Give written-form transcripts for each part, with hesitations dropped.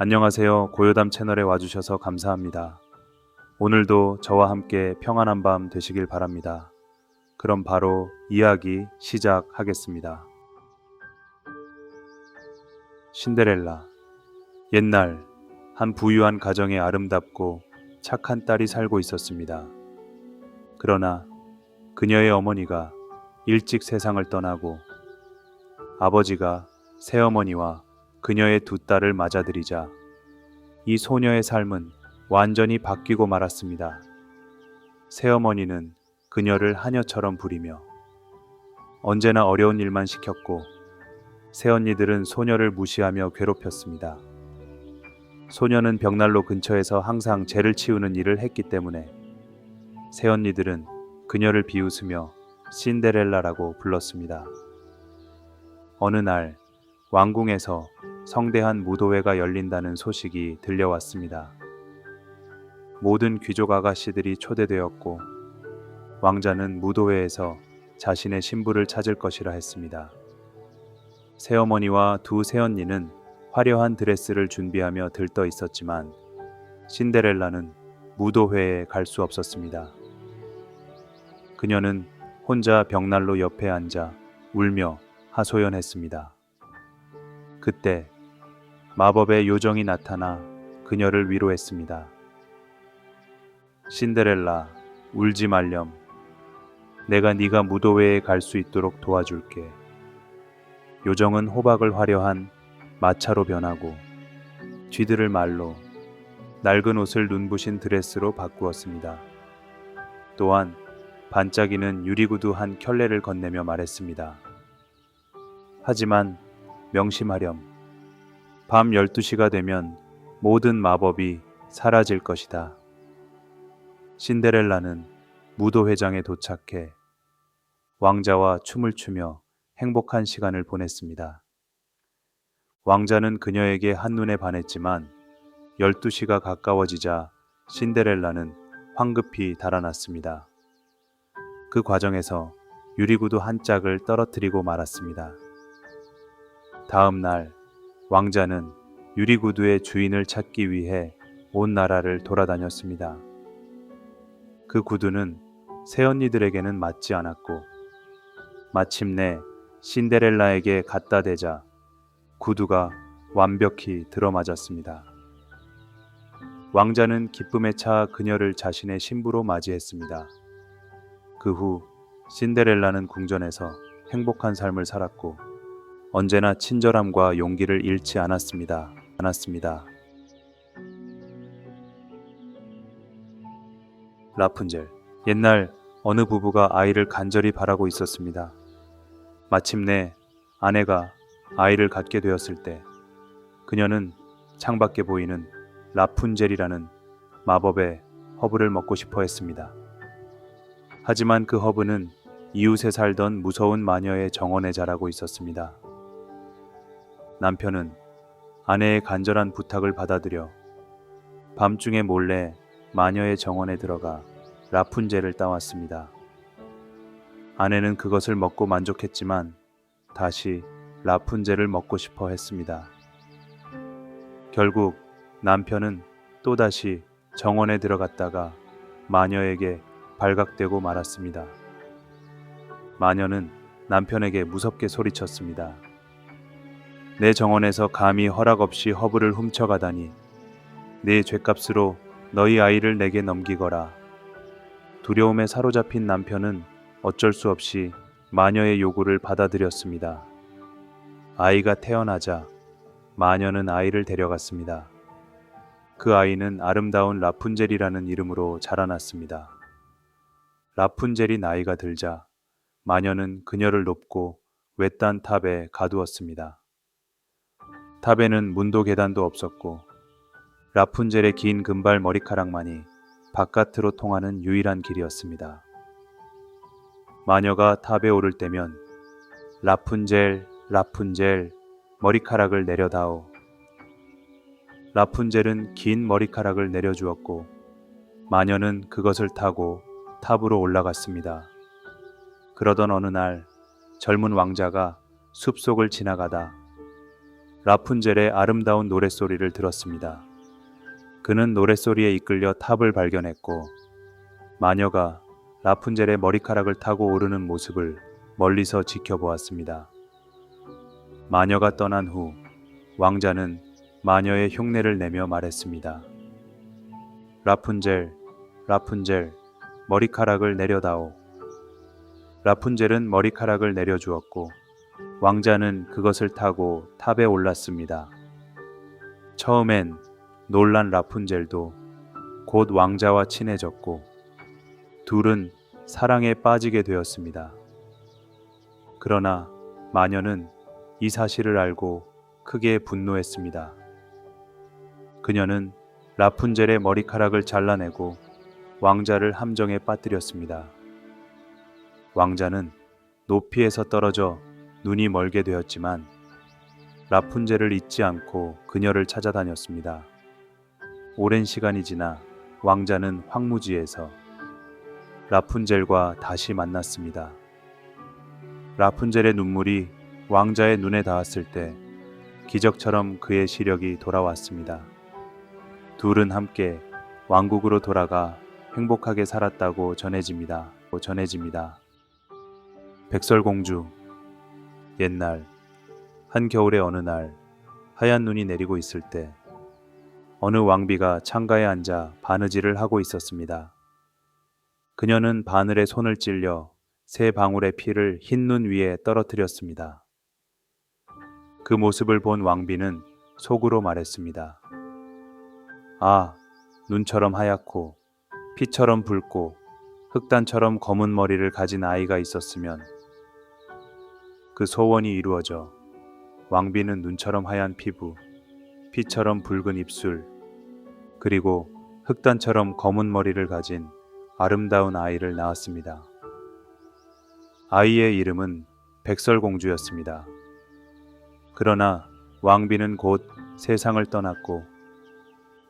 안녕하세요. 고요담 채널에 와주셔서 감사합니다. 오늘도 저와 함께 평안한 밤 되시길 바랍니다. 그럼 바로 이야기 시작하겠습니다. 신데렐라. 옛날 한 부유한 가정에 아름답고 착한 딸이 살고 있었습니다. 그러나 그녀의 어머니가 일찍 세상을 떠나고 아버지가 새어머니와 그녀의 두 딸을 맞아들이자 이 소녀의 삶은 완전히 바뀌고 말았습니다. 새어머니는 그녀를 하녀처럼 부리며 언제나 어려운 일만 시켰고 새언니들은 소녀를 무시하며 괴롭혔습니다. 소녀는 벽난로 근처에서 항상 죄를 치우는 일을 했기 때문에 새언니들은 그녀를 비웃으며 신데렐라라고 불렀습니다. 어느 날 왕궁에서 성대한 무도회가 열린다는 소식이 들려왔습니다. 모든 귀족 아가씨들이 초대되었고 왕자는 무도회에서 자신의 신부를 찾을 것이라 했습니다. 새어머니와 두 새언니는 화려한 드레스를 준비하며 들떠 있었지만 신데렐라는 무도회에 갈 수 없었습니다. 그녀는 혼자 벽난로 옆에 앉아 울며 하소연했습니다. 그때 마법의 요정이 나타나 그녀를 위로했습니다. 신데렐라, 울지 말렴. 내가 네가 무도회에 갈 수 있도록 도와줄게. 요정은 호박을 화려한 마차로 변하고 쥐들을 말로 낡은 옷을 눈부신 드레스로 바꾸었습니다. 또한 반짝이는 유리구두 한 켤레를 건네며 말했습니다. 하지만 명심하렴. 밤 12시가 되면 모든 마법이 사라질 것이다. 신데렐라는 무도회장에 도착해 왕자와 춤을 추며 행복한 시간을 보냈습니다. 왕자는 그녀에게 한눈에 반했지만 12시가 가까워지자 신데렐라는 황급히 달아났습니다. 그 과정에서 유리구두 한 짝을 떨어뜨리고 말았습니다. 다음 날 왕자는 유리구두의 주인을 찾기 위해 온 나라를 돌아다녔습니다. 그 구두는 새언니들에게는 맞지 않았고 마침내 신데렐라에게 갖다 대자 구두가 완벽히 들어맞았습니다. 왕자는 기쁨에 차 그녀를 자신의 신부로 맞이했습니다. 그 후 신데렐라는 궁전에서 행복한 삶을 살았고 언제나 친절함과 용기를 잃지 않았습니다. 라푼젤. 옛날 어느 부부가 아이를 간절히 바라고 있었습니다. 마침내 아내가 아이를 갖게 되었을 때 그녀는 창밖에 보이는 라푼젤이라는 마법의 허브를 먹고 싶어 했습니다. 하지만 그 허브는 이웃에 살던 무서운 마녀의 정원에 자라고 있었습니다. 남편은 아내의 간절한 부탁을 받아들여 밤중에 몰래 마녀의 정원에 들어가 라푼젤을 따왔습니다. 아내는 그것을 먹고 만족했지만 다시 라푼젤을 먹고 싶어 했습니다. 결국 남편은 또다시 정원에 들어갔다가 마녀에게 발각되고 말았습니다. 마녀는 남편에게 무섭게 소리쳤습니다. 내 정원에서 감히 허락 없이 허브를 훔쳐가다니 네 죗값으로 너희 아이를 내게 넘기거라. 두려움에 사로잡힌 남편은 어쩔 수 없이 마녀의 요구를 받아들였습니다. 아이가 태어나자 마녀는 아이를 데려갔습니다. 그 아이는 아름다운 라푼젤이라는 이름으로 자라났습니다. 라푼젤이 나이가 들자 마녀는 그녀를 높고 외딴 탑에 가두었습니다. 탑에는 문도 계단도 없었고 라푼젤의 긴 금발 머리카락만이 바깥으로 통하는 유일한 길이었습니다. 마녀가 탑에 오를 때면 라푼젤, 라푼젤, 머리카락을 내려다오. 라푼젤은 긴 머리카락을 내려주었고 마녀는 그것을 타고 탑으로 올라갔습니다. 그러던 어느 날 젊은 왕자가 숲속을 지나가다 라푼젤의 아름다운 노랫소리를 들었습니다. 그는 노랫소리에 이끌려 탑을 발견했고 마녀가 라푼젤의 머리카락을 타고 오르는 모습을 멀리서 지켜보았습니다. 마녀가 떠난 후 왕자는 마녀의 흉내를 내며 말했습니다. 라푼젤, 라푼젤, 머리카락을 내려다오. 라푼젤은 머리카락을 내려주었고 왕자는 그것을 타고 탑에 올랐습니다. 처음엔 놀란 라푼젤도 곧 왕자와 친해졌고 둘은 사랑에 빠지게 되었습니다. 그러나 마녀는 이 사실을 알고 크게 분노했습니다. 그녀는 라푼젤의 머리카락을 잘라내고 왕자를 함정에 빠뜨렸습니다. 왕자는 높이에서 떨어져 눈이 멀게 되었지만 라푼젤을 잊지 않고 그녀를 찾아다녔습니다. 오랜 시간이 지나 왕자는 황무지에서 라푼젤과 다시 만났습니다. 라푼젤의 눈물이 왕자의 눈에 닿았을 때 기적처럼 그의 시력이 돌아왔습니다. 둘은 함께 왕국으로 돌아가 행복하게 살았다고 전해집니다. 백설공주. 옛날 한겨울의 어느 날 하얀 눈이 내리고 있을 때 어느 왕비가 창가에 앉아 바느질을 하고 있었습니다. 그녀는 바늘에 손을 찔려 세 방울의 피를 흰 눈 위에 떨어뜨렸습니다. 그 모습을 본 왕비는 속으로 말했습니다. 아, 눈처럼 하얗고 피처럼 붉고 흑단처럼 검은 머리를 가진 아이가 있었으면. 그 소원이 이루어져 왕비는 눈처럼 하얀 피부, 피처럼 붉은 입술, 그리고 흑단처럼 검은 머리를 가진 아름다운 아이를 낳았습니다. 아이의 이름은 백설공주였습니다. 그러나 왕비는 곧 세상을 떠났고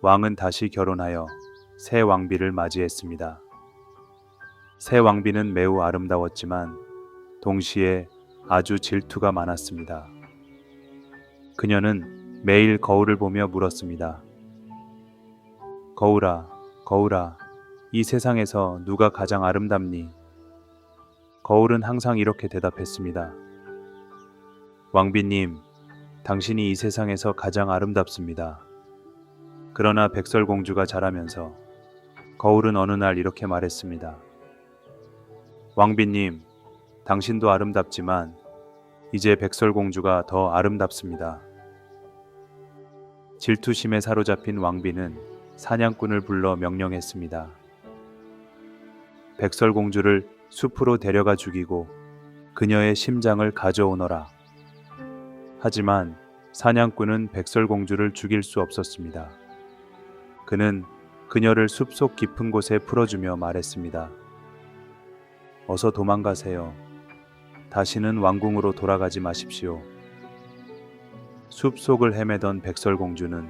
왕은 다시 결혼하여 새 왕비를 맞이했습니다. 새 왕비는 매우 아름다웠지만 동시에 아주 질투가 많았습니다. 그녀는 매일 거울을 보며 물었습니다. 거울아, 거울아, 이 세상에서 누가 가장 아름답니? 거울은 항상 이렇게 대답했습니다. 왕비님, 당신이 이 세상에서 가장 아름답습니다. 그러나 백설공주가 자라면서 거울은 어느 날 이렇게 말했습니다. 왕비님, 당신도 아름답지만 이제 백설공주가 더 아름답습니다. 질투심에 사로잡힌 왕비는 사냥꾼을 불러 명령했습니다. 백설공주를 숲으로 데려가 죽이고 그녀의 심장을 가져오너라. 하지만 사냥꾼은 백설공주를 죽일 수 없었습니다. 그는 그녀를 숲속 깊은 곳에 풀어주며 말했습니다. 어서 도망가세요. 다시는 왕궁으로 돌아가지 마십시오. 숲속을 헤매던 백설공주는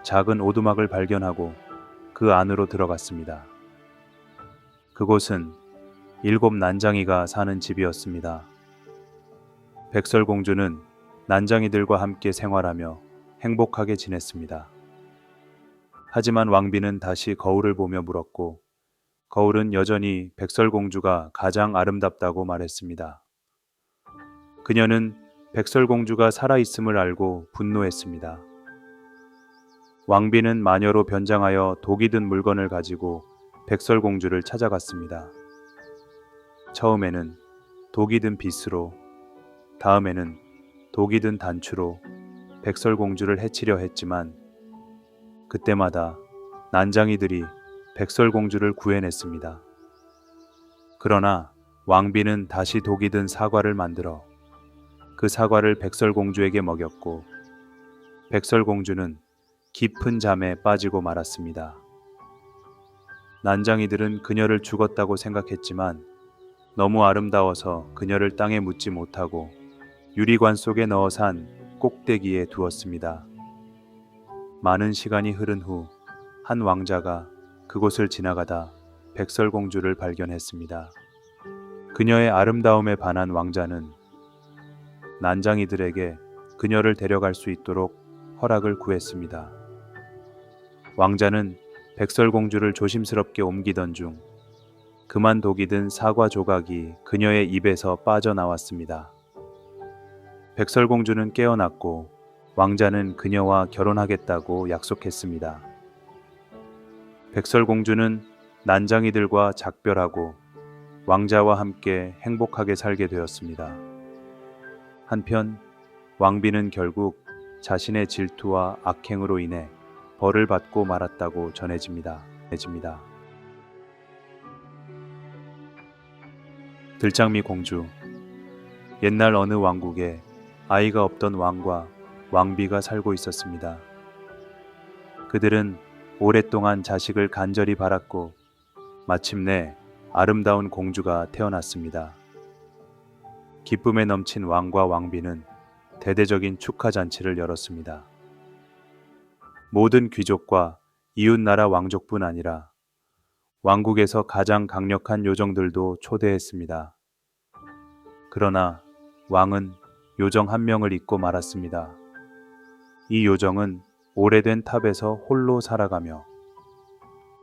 작은 오두막을 발견하고 그 안으로 들어갔습니다. 그곳은 7 난장이가 사는 집이었습니다. 백설공주는 난장이들과 함께 생활하며 행복하게 지냈습니다. 하지만 왕비는 다시 거울을 보며 물었고 거울은 여전히 백설공주가 가장 아름답다고 말했습니다. 그녀는 백설공주가 살아있음을 알고 분노했습니다. 왕비는 마녀로 변장하여 독이 든 물건을 가지고 백설공주를 찾아갔습니다. 처음에는 독이 든 빗으로, 다음에는 독이 든 단추로 백설공주를 해치려 했지만 그때마다 난장이들이 백설공주를 구해냈습니다. 그러나 왕비는 다시 독이 든 사과를 만들어 그 사과를 백설공주에게 먹였고 백설공주는 깊은 잠에 빠지고 말았습니다. 난장이들은 그녀를 죽었다고 생각했지만 너무 아름다워서 그녀를 땅에 묻지 못하고 유리관 속에 넣어 산 꼭대기에 두었습니다. 많은 시간이 흐른 후 한 왕자가 그곳을 지나가다 백설공주를 발견했습니다. 그녀의 아름다움에 반한 왕자는 난장이들에게 그녀를 데려갈 수 있도록 허락을 구했습니다. 왕자는 백설공주를 조심스럽게 옮기던 중 그만 독이 든 사과 조각이 그녀의 입에서 빠져나왔습니다. 백설공주는 깨어났고 왕자는 그녀와 결혼하겠다고 약속했습니다. 백설공주는 난장이들과 작별하고 왕자와 함께 행복하게 살게 되었습니다. 한편 왕비는 결국 자신의 질투와 악행으로 인해 벌을 받고 말았다고 전해집니다. 들장미 공주. 옛날 어느 왕국에 아이가 없던 왕과 왕비가 살고 있었습니다. 그들은 오랫동안 자식을 간절히 바랐고 마침내 아름다운 공주가 태어났습니다. 기쁨에 넘친 왕과 왕비는 대대적인 축하 잔치를 열었습니다. 모든 귀족과 이웃나라 왕족뿐 아니라 왕국에서 가장 강력한 요정들도 초대했습니다. 그러나 왕은 요정 한 명을 잊고 말았습니다. 이 요정은 오래된 탑에서 홀로 살아가며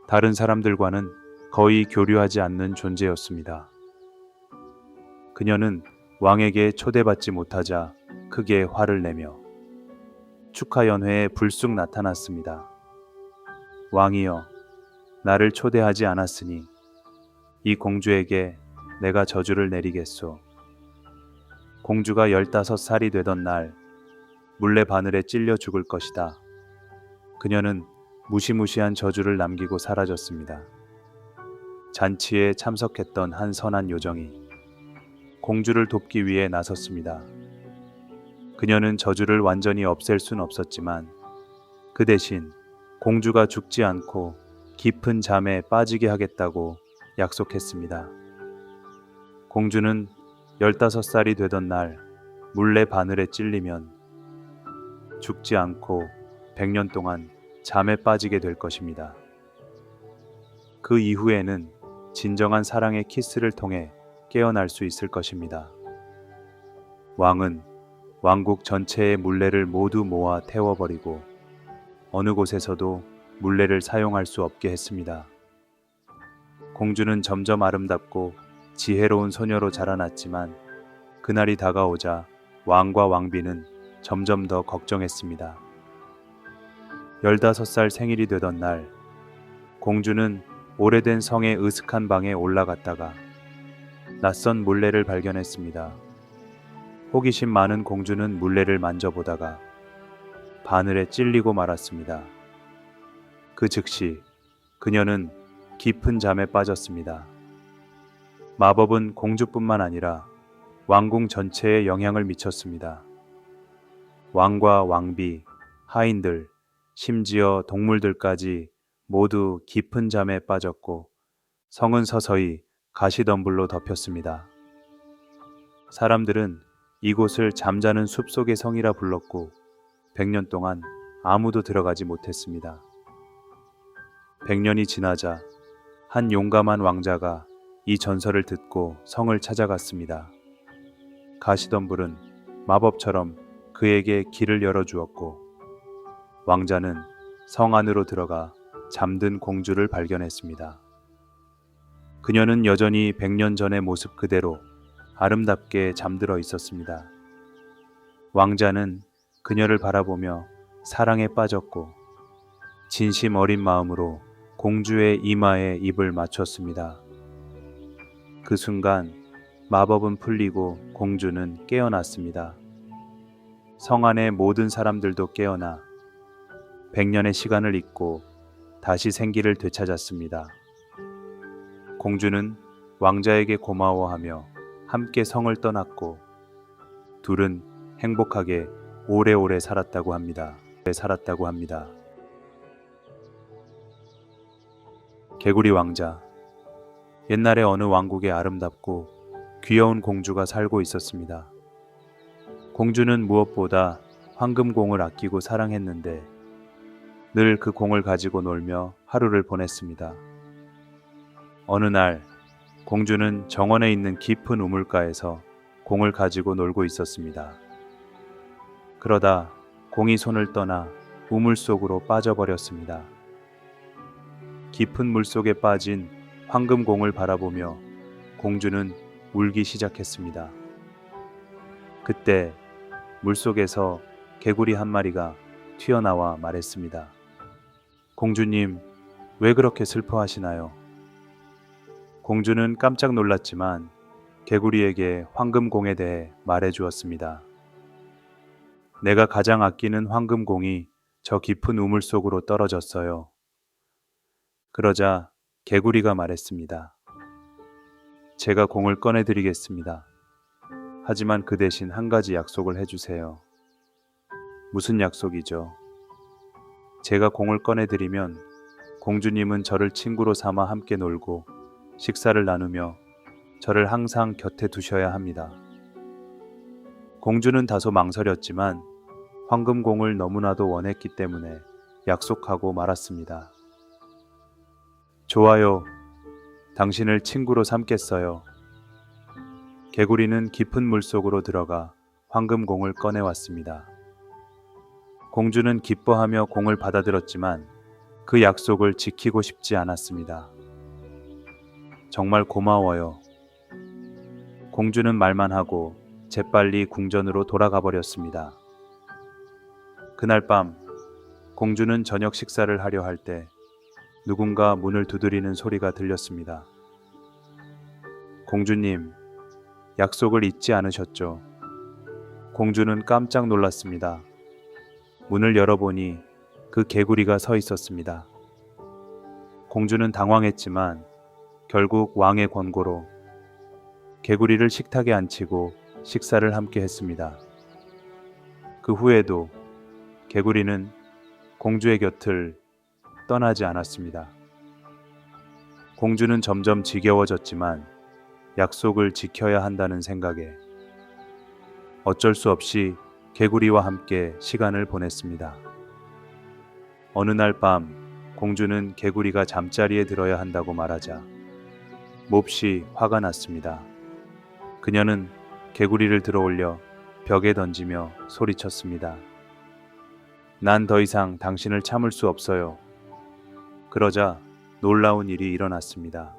다른 사람들과는 거의 교류하지 않는 존재였습니다. 그녀는 왕에게 초대받지 못하자 크게 화를 내며 축하 연회에 불쑥 나타났습니다. 왕이여, 나를 초대하지 않았으니 이 공주에게 내가 저주를 내리겠소. 공주가 15살이 되던 날 물레 바늘에 찔려 죽을 것이다. 그녀는 무시무시한 저주를 남기고 사라졌습니다. 잔치에 참석했던 한 선한 요정이 공주를 돕기 위해 나섰습니다. 그녀는 저주를 완전히 없앨 순 없었지만 그 대신 공주가 죽지 않고 깊은 잠에 빠지게 하겠다고 약속했습니다. 공주는 15살이 되던 날 물레 바늘에 찔리면 죽지 않고 100년 동안 잠에 빠지게 될 것입니다. 그 이후에는 진정한 사랑의 키스를 통해 깨어날 수 있을 것입니다. 왕은 왕국 전체의 물레를 모두 모아 태워버리고 어느 곳에서도 물레를 사용할 수 없게 했습니다. 공주는 점점 아름답고 지혜로운 소녀로 자라났지만 그날이 다가오자 왕과 왕비는 점점 더 걱정했습니다. 15살 생일이 되던 날 공주는 오래된 성의 으슥한 방에 올라갔다가 낯선 물레를 발견했습니다. 호기심 많은 공주는 물레를 만져보다가 바늘에 찔리고 말았습니다. 그 즉시 그녀는 깊은 잠에 빠졌습니다. 마법은 공주뿐만 아니라 왕궁 전체에 영향을 미쳤습니다. 왕과 왕비, 하인들, 심지어 동물들까지 모두 깊은 잠에 빠졌고 성은 서서히 가시덤불로 덮였습니다. 사람들은 이곳을 잠자는 숲속의 성이라 불렀고 100년 동안 아무도 들어가지 못했습니다. 100년이 지나자 한 용감한 왕자가 이 전설을 듣고 성을 찾아갔습니다. 가시덤불은 마법처럼 그에게 길을 열어주었고 왕자는 성 안으로 들어가 잠든 공주를 발견했습니다. 그녀는 여전히 100년 전의 모습 그대로 아름답게 잠들어 있었습니다. 왕자는 그녀를 바라보며 사랑에 빠졌고 진심 어린 마음으로 공주의 이마에 입을 맞췄습니다. 그 순간 마법은 풀리고 공주는 깨어났습니다. 성 안의 모든 사람들도 깨어나 100년의 시간을 잊고 다시 생기를 되찾았습니다. 공주는 왕자에게 고마워하며 함께 성을 떠났고 둘은 행복하게 오래오래 살았다고 합니다. 개구리 왕자. 옛날에 어느 왕국에 아름답고 귀여운 공주가 살고 있었습니다. 공주는 무엇보다 황금공을 아끼고 사랑했는데 늘 그 공을 가지고 놀며 하루를 보냈습니다. 어느 날 공주는 정원에 있는 깊은 우물가에서 공을 가지고 놀고 있었습니다. 그러다 공이 손을 떠나 우물 속으로 빠져버렸습니다. 깊은 물 속에 빠진 황금공을 바라보며 공주는 울기 시작했습니다. 그때 물속에서 개구리 한 마리가 튀어나와 말했습니다. 공주님, 왜 그렇게 슬퍼하시나요? 공주는 깜짝 놀랐지만 개구리에게 황금공에 대해 말해 주었습니다. 내가 가장 아끼는 황금공이 저 깊은 우물 속으로 떨어졌어요. 그러자 개구리가 말했습니다. 제가 공을 꺼내드리겠습니다. 하지만 그 대신 한 가지 약속을 해주세요. 무슨 약속이죠? 제가 공을 꺼내드리면 공주님은 저를 친구로 삼아 함께 놀고 식사를 나누며 저를 항상 곁에 두셔야 합니다. 공주는 다소 망설였지만 황금공을 너무나도 원했기 때문에 약속하고 말았습니다. 좋아요. 당신을 친구로 삼겠어요. 개구리는 깊은 물속으로 들어가 황금공을 꺼내왔습니다. 공주는 기뻐하며 공을 받아들었지만 그 약속을 지키고 싶지 않았습니다. 정말 고마워요. 공주는 말만 하고 재빨리 궁전으로 돌아가 버렸습니다. 그날 밤 공주는 저녁 식사를 하려 할 때 누군가 문을 두드리는 소리가 들렸습니다. 공주님, 약속을 잊지 않으셨죠? 공주는 깜짝 놀랐습니다. 문을 열어보니 그 개구리가 서 있었습니다. 공주는 당황했지만 결국 왕의 권고로 개구리를 식탁에 앉히고 식사를 함께 했습니다. 그 후에도 개구리는 공주의 곁을 떠나지 않았습니다. 공주는 점점 지겨워졌지만 약속을 지켜야 한다는 생각에 어쩔 수 없이 개구리와 함께 시간을 보냈습니다. 어느 날 밤 공주는 개구리가 잠자리에 들어야 한다고 말하자 몹시 화가 났습니다. 그녀는 개구리를 들어올려 벽에 던지며 소리쳤습니다. 난 더 이상 당신을 참을 수 없어요. 그러자 놀라운 일이 일어났습니다.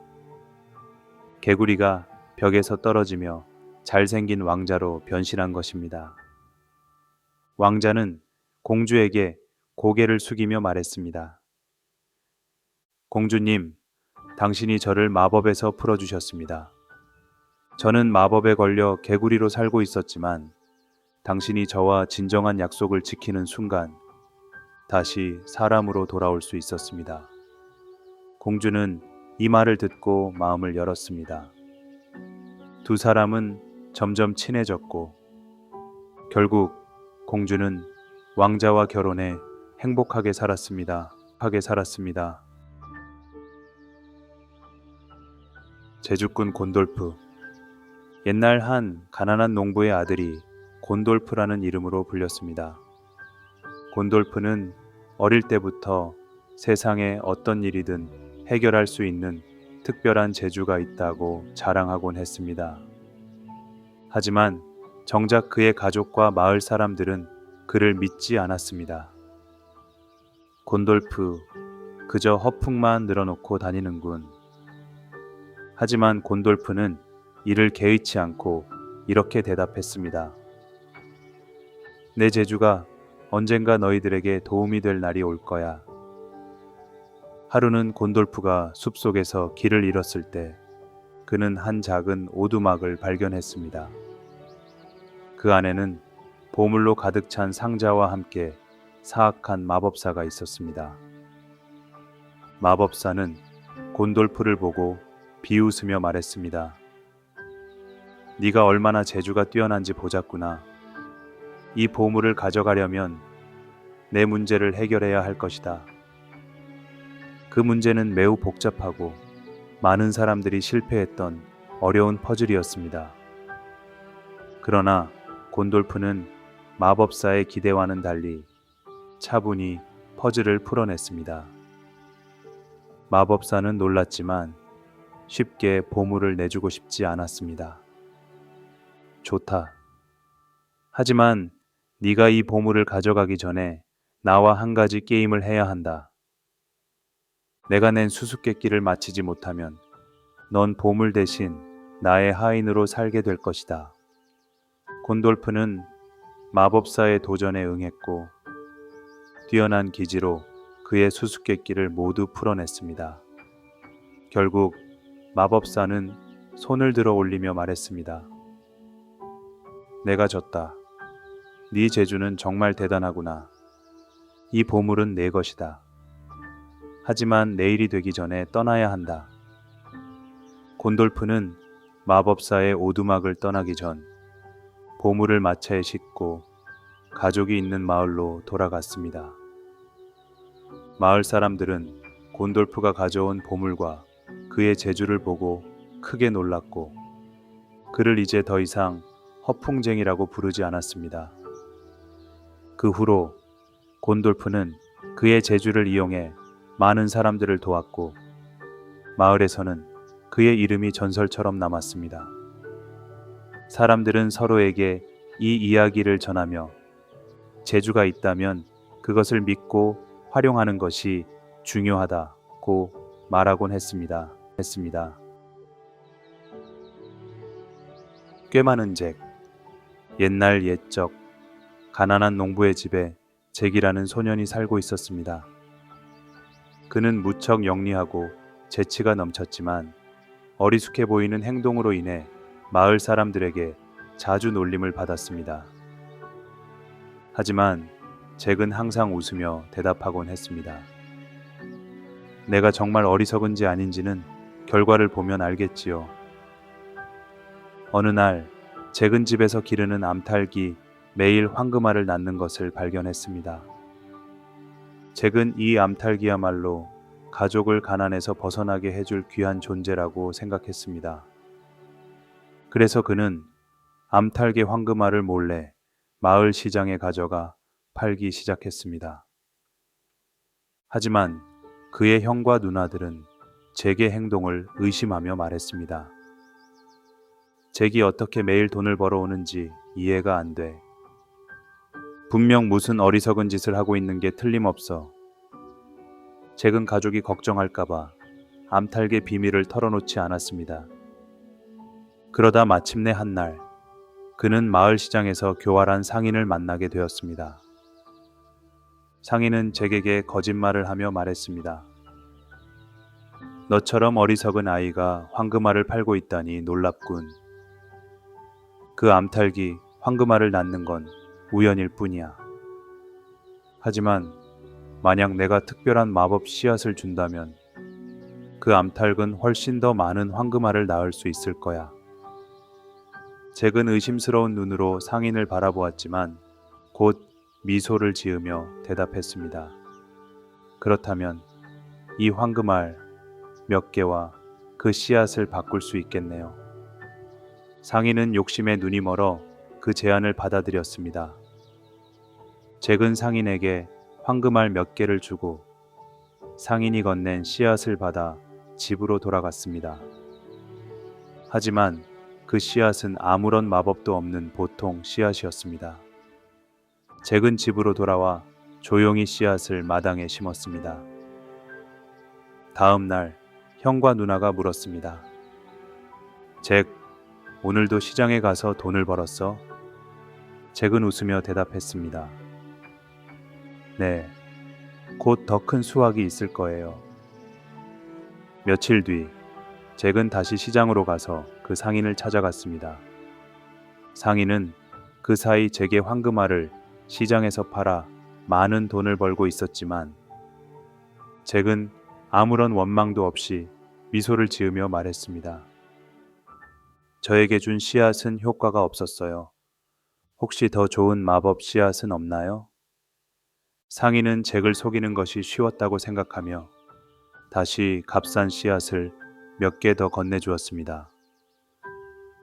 개구리가 벽에서 떨어지며 잘생긴 왕자로 변신한 것입니다. 왕자는 공주에게 고개를 숙이며 말했습니다. 공주님, 당신이 저를 마법에서 풀어주셨습니다. 저는 마법에 걸려 개구리로 살고 있었지만 당신이 저와 진정한 약속을 지키는 순간 다시 사람으로 돌아올 수 있었습니다. 공주는 이 말을 듣고 마음을 열었습니다. 두 사람은 점점 친해졌고 결국 공주는 왕자와 결혼해 행복하게 살았습니다. 제주꾼 곤돌프. 옛날 한 가난한 농부의 아들이 곤돌프라는 이름으로 불렸습니다. 곤돌프는 어릴 때부터 세상에 어떤 일이든 해결할 수 있는 특별한 재주가 있다고 자랑하곤 했습니다. 하지만 정작 그의 가족과 마을 사람들은 그를 믿지 않았습니다. 곤돌프, 그저 허풍만 늘어놓고 다니는군. 하지만 곤돌프는 이를 개의치 않고 이렇게 대답했습니다. 내 재주가 언젠가 너희들에게 도움이 될 날이 올 거야. 하루는 곤돌프가 숲속에서 길을 잃었을 때 그는 한 작은 오두막을 발견했습니다. 그 안에는 보물로 가득 찬 상자와 함께 사악한 마법사가 있었습니다. 마법사는 곤돌프를 보고 비웃으며 말했습니다. 네가 얼마나 재주가 뛰어난지 보자꾸나. 이 보물을 가져가려면 내 문제를 해결해야 할 것이다. 그 문제는 매우 복잡하고 많은 사람들이 실패했던 어려운 퍼즐이었습니다. 그러나 곤돌프는 마법사의 기대와는 달리 차분히 퍼즐을 풀어냈습니다. 마법사는 놀랐지만 쉽게 보물을 내주고 싶지 않았습니다. 좋다. 하지만 네가 이 보물을 가져가기 전에 나와 한 가지 게임을 해야 한다. 내가 낸 수수께끼를 마치지 못하면 넌 보물 대신 나의 하인으로 살게 될 것이다. 곤돌프는 마법사의 도전에 응했고 뛰어난 기지로 그의 수수께끼를 모두 풀어냈습니다. 결국 마법사는 손을 들어 올리며 말했습니다. 내가 졌다. 네 재주는 정말 대단하구나. 이 보물은 내 것이다. 하지만 내일이 되기 전에 떠나야 한다. 곤돌프는 마법사의 오두막을 떠나기 전 보물을 마차에 싣고 가족이 있는 마을로 돌아갔습니다. 마을 사람들은 곤돌프가 가져온 보물과 그의 재주를 보고 크게 놀랐고 그를 이제 더 이상 허풍쟁이라고 부르지 않았습니다. 그 후로 곤돌프는 그의 재주를 이용해 많은 사람들을 도왔고 마을에서는 그의 이름이 전설처럼 남았습니다. 사람들은 서로에게 이 이야기를 전하며 재주가 있다면 그것을 믿고 활용하는 것이 중요하다고 말하곤 했습니다. 꽤 많은 잭. 옛날 옛적 가난한 농부의 집에 잭이라는 소년이 살고 있었습니다. 그는 무척 영리하고 재치가 넘쳤지만 어리숙해 보이는 행동으로 인해 마을 사람들에게 자주 놀림을 받았습니다. 하지만 잭은 항상 웃으며 대답하곤 했습니다. 내가 정말 어리석은지 아닌지는 결과를 보면 알겠지요. 어느 날 잭은 집에서 기르는 암탉이 매일 황금알을 낳는 것을 발견했습니다. 잭은 이 암탉이야말로 가족을 가난에서 벗어나게 해줄 귀한 존재라고 생각했습니다. 그래서 그는 암탉의 황금알을 몰래 마을 시장에 가져가 팔기 시작했습니다. 하지만 그의 형과 누나들은 잭의 행동을 의심하며 말했습니다. 잭이 어떻게 매일 돈을 벌어오는지 이해가 안 돼. 분명 무슨 어리석은 짓을 하고 있는 게 틀림없어. 잭은 가족이 걱정할까봐 암탉의 비밀을 털어놓지 않았습니다. 그러다 마침내 한 날, 그는 마을 시장에서 교활한 상인을 만나게 되었습니다. 상인은 잭에게 거짓말을 하며 말했습니다. 너처럼 어리석은 아이가 황금알을 팔고 있다니 놀랍군. 그 암탉이 황금알을 낳는 건 우연일 뿐이야. 하지만 만약 내가 특별한 마법 씨앗을 준다면 그 암탉은 훨씬 더 많은 황금알을 낳을 수 있을 거야. 잭은 의심스러운 눈으로 상인을 바라보았지만 곧 미소를 지으며 대답했습니다. 그렇다면 이 황금알 몇 개와 그 씨앗을 바꿀 수 있겠네요. 상인은 욕심에 눈이 멀어 그 제안을 받아들였습니다. 잭은 상인에게 황금알 몇 개를 주고 상인이 건넨 씨앗을 받아 집으로 돌아갔습니다. 하지만 그 씨앗은 아무런 마법도 없는 보통 씨앗이었습니다. 잭은 집으로 돌아와 조용히 씨앗을 마당에 심었습니다. 다음 날 형과 누나가 물었습니다. 잭, 오늘도 시장에 가서 돈을 벌었어? 잭은 웃으며 대답했습니다. 네, 곧 더 큰 수확이 있을 거예요. 며칠 뒤 잭은 다시 시장으로 가서 그 상인을 찾아갔습니다. 상인은 그 사이 잭의 황금알을 시장에서 팔아 많은 돈을 벌고 있었지만 잭은 아무런 원망도 없이 미소를 지으며 말했습니다. 저에게 준 씨앗은 효과가 없었어요. 혹시 더 좋은 마법 씨앗은 없나요? 상인은 잭을 속이는 것이 쉬웠다고 생각하며 다시 값싼 씨앗을 몇 개 더 건네주었습니다.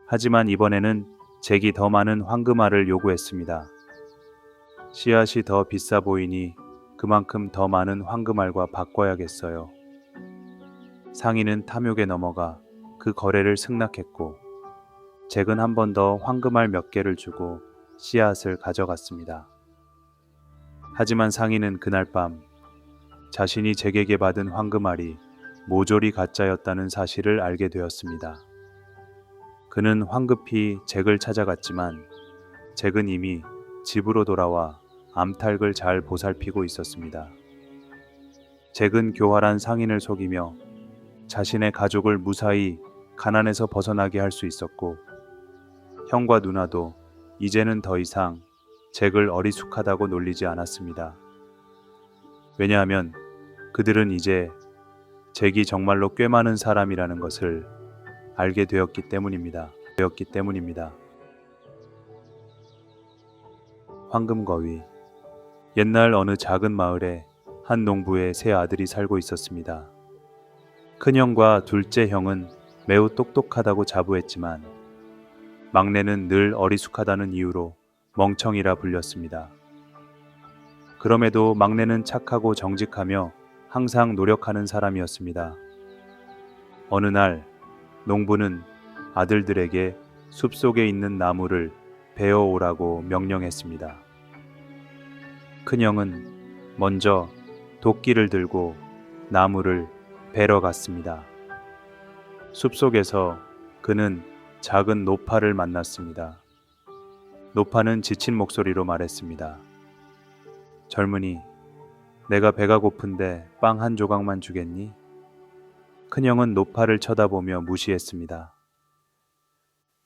하지만 이번에는 잭이 더 많은 황금알을 요구했습니다. 씨앗이 더 비싸 보이니 그만큼 더 많은 황금알과 바꿔야겠어요. 상인은 탐욕에 넘어가 그 거래를 승낙했고 잭은 한 번 더 황금알 몇 개를 주고 씨앗을 가져갔습니다. 하지만 상인은 그날 밤 자신이 잭에게 받은 황금알이 모조리 가짜였다는 사실을 알게 되었습니다. 그는 황급히 잭을 찾아갔지만 잭은 이미 집으로 돌아와 암탉을 잘 보살피고 있었습니다. 잭은 교활한 상인을 속이며 자신의 가족을 무사히 가난에서 벗어나게 할 수 있었고, 형과 누나도 이제는 더 이상 잭을 어리숙하다고 놀리지 않았습니다. 왜냐하면 그들은 이제 잭이 정말로 꽤 많은 사람이라는 것을 알게 되었기 때문입니다. 황금거위. 옛날 어느 작은 마을에 한 농부의 세 아들이 살고 있었습니다. 큰형과 둘째 형은 매우 똑똑하다고 자부했지만 막내는 늘 어리숙하다는 이유로 멍청이라 불렸습니다. 그럼에도 막내는 착하고 정직하며 항상 노력하는 사람이었습니다. 어느 날 농부는 아들들에게 숲속에 있는 나무를 베어오라고 명령했습니다. 큰형은 먼저 도끼를 들고 나무를 베러 갔습니다. 숲속에서 그는 작은 노파를 만났습니다. 노파는 지친 목소리로 말했습니다. 젊은이, 내가 배가 고픈데 빵 한 조각만 주겠니? 큰형은 노파를 쳐다보며 무시했습니다.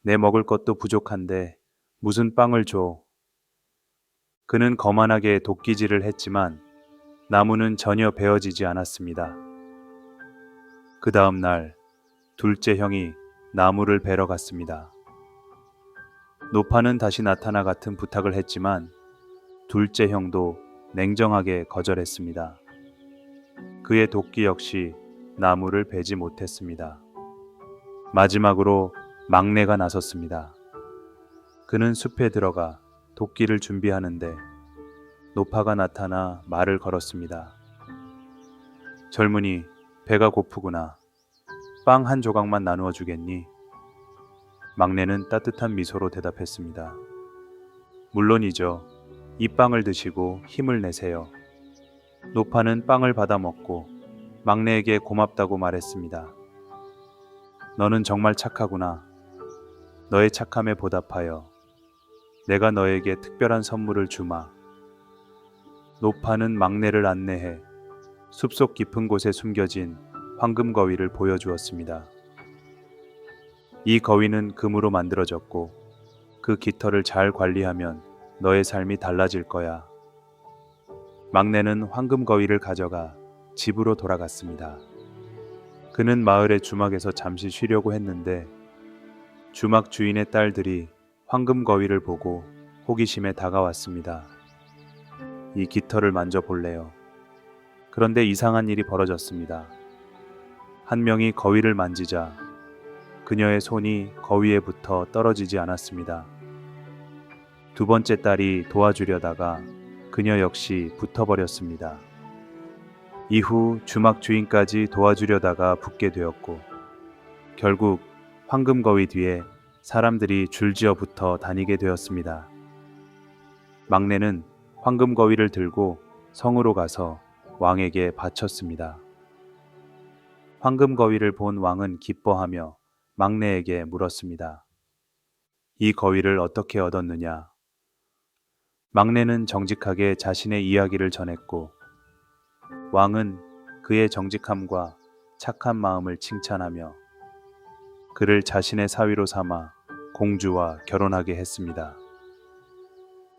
내 먹을 것도 부족한데 무슨 빵을 줘? 그는 거만하게 도끼질을 했지만 나무는 전혀 베어지지 않았습니다. 그 다음 날 둘째 형이 나무를 베러 갔습니다. 노파는 다시 나타나 같은 부탁을 했지만 둘째 형도 냉정하게 거절했습니다. 그의 도끼 역시 나무를 베지 못했습니다. 마지막으로 막내가 나섰습니다. 그는 숲에 들어가 도끼를 준비하는데 노파가 나타나 말을 걸었습니다. 젊은이, 배가 고프구나. 빵 한 조각만 나누어 주겠니? 막내는 따뜻한 미소로 대답했습니다. 물론이죠. 이 빵을 드시고 힘을 내세요. 노파는 빵을 받아 먹고 막내에게 고맙다고 말했습니다. 너는 정말 착하구나. 너의 착함에 보답하여 내가 너에게 특별한 선물을 주마. 노파는 막내를 안내해 숲속 깊은 곳에 숨겨진 황금거위를 보여주었습니다. 이 거위는 금으로 만들어졌고 그 깃털을 잘 관리하면 너의 삶이 달라질 거야. 막내는 황금거위를 가져가 집으로 돌아갔습니다. 그는 마을의 주막에서 잠시 쉬려고 했는데 주막 주인의 딸들이 황금거위를 보고 호기심에 다가왔습니다. 이 깃털을 만져볼래요. 그런데 이상한 일이 벌어졌습니다. 한 명이 거위를 만지자 그녀의 손이 거위에 붙어 떨어지지 않았습니다. 두 번째 딸이 도와주려다가 그녀 역시 붙어버렸습니다. 이후 주막 주인까지 도와주려다가 붙게 되었고 결국 황금거위 뒤에 사람들이 줄지어 붙어 다니게 되었습니다. 막내는 황금거위를 들고 성으로 가서 왕에게 바쳤습니다. 황금거위를 본 왕은 기뻐하며 막내에게 물었습니다. 이 거위를 어떻게 얻었느냐? 막내는 정직하게 자신의 이야기를 전했고 왕은 그의 정직함과 착한 마음을 칭찬하며 그를 자신의 사위로 삼아 공주와 결혼하게 했습니다.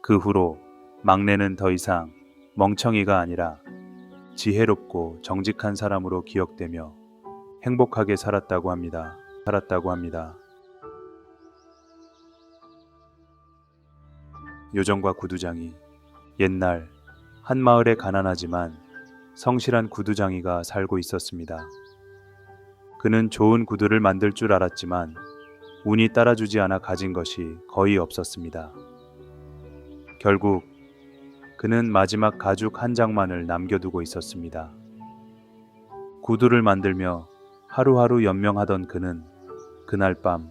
그 후로 막내는 더 이상 멍청이가 아니라 지혜롭고 정직한 사람으로 기억되며 행복하게 살았다고 합니다. 요정과 구두장이. 옛날 한 마을에 가난하지만 성실한 구두장이가 살고 있었습니다. 그는 좋은 구두를 만들 줄 알았지만 운이 따라주지 않아 가진 것이 거의 없었습니다. 결국 그는 마지막 가죽 한 장만을 남겨두고 있었습니다. 구두를 만들며 하루하루 연명하던 그는 그날 밤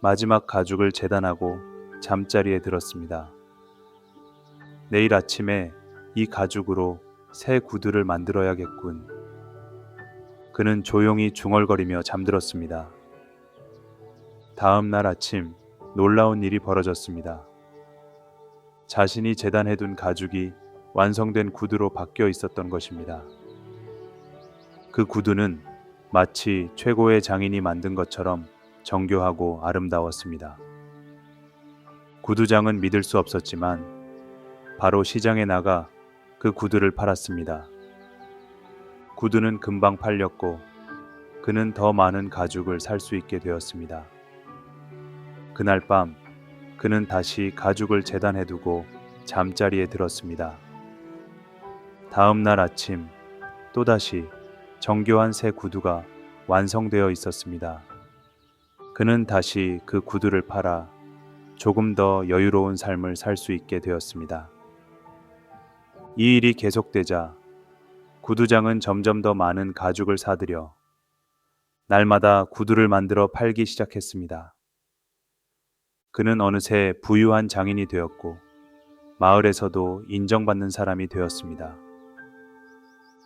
마지막 가죽을 재단하고 잠자리에 들었습니다. 내일 아침에 이 가죽으로 새 구두를 만들어야겠군. 그는 조용히 중얼거리며 잠들었습니다. 다음 날 아침 놀라운 일이 벌어졌습니다. 자신이 재단해둔 가죽이 완성된 구두로 바뀌어 있었던 것입니다. 그 구두는 마치 최고의 장인이 만든 것처럼 정교하고 아름다웠습니다. 구두장은 믿을 수 없었지만 바로 시장에 나가 그 구두를 팔았습니다. 구두는 금방 팔렸고 그는 더 많은 가죽을 살 수 있게 되었습니다. 그날 밤 그는 다시 가죽을 재단해두고 잠자리에 들었습니다. 다음 날 아침 또다시 정교한 새 구두가 완성되어 있었습니다. 그는 다시 그 구두를 팔아 조금 더 여유로운 삶을 살 수 있게 되었습니다. 이 일이 계속되자 구두장은 점점 더 많은 가죽을 사들여 날마다 구두를 만들어 팔기 시작했습니다. 그는 어느새 부유한 장인이 되었고 마을에서도 인정받는 사람이 되었습니다.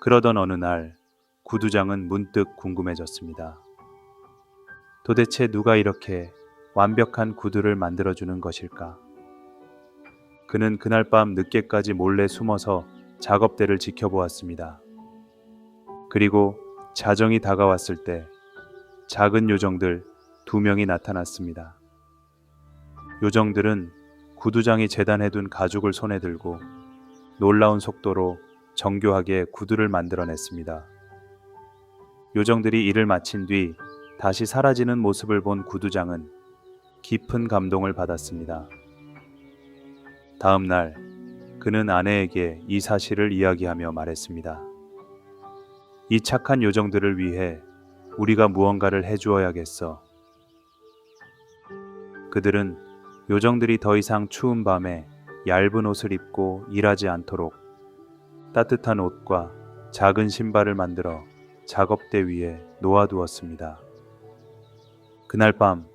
그러던 어느 날 구두장은 문득 궁금해졌습니다. 도대체 누가 이렇게 완벽한 구두를 만들어주는 것일까? 그는 그날 밤 늦게까지 몰래 숨어서 작업대를 지켜보았습니다. 그리고 자정이 다가왔을 때 작은 요정들 2명이 나타났습니다. 요정들은 구두장이 재단해둔 가죽을 손에 들고 놀라운 속도로 정교하게 구두를 만들어냈습니다. 요정들이 일을 마친 뒤 다시 사라지는 모습을 본 구두장은 깊은 감동을 받았습니다. 다음 날 그는 아내에게 이 사실을 이야기하며 말했습니다. 이 착한 요정들을 위해 우리가 무언가를 해주어야겠어. 그들은 요정들이 더 이상 추운 밤에 얇은 옷을 입고 일하지 않도록 따뜻한 옷과 작은 신발을 만들어 작업대 위에 놓아두었습니다. 그날 밤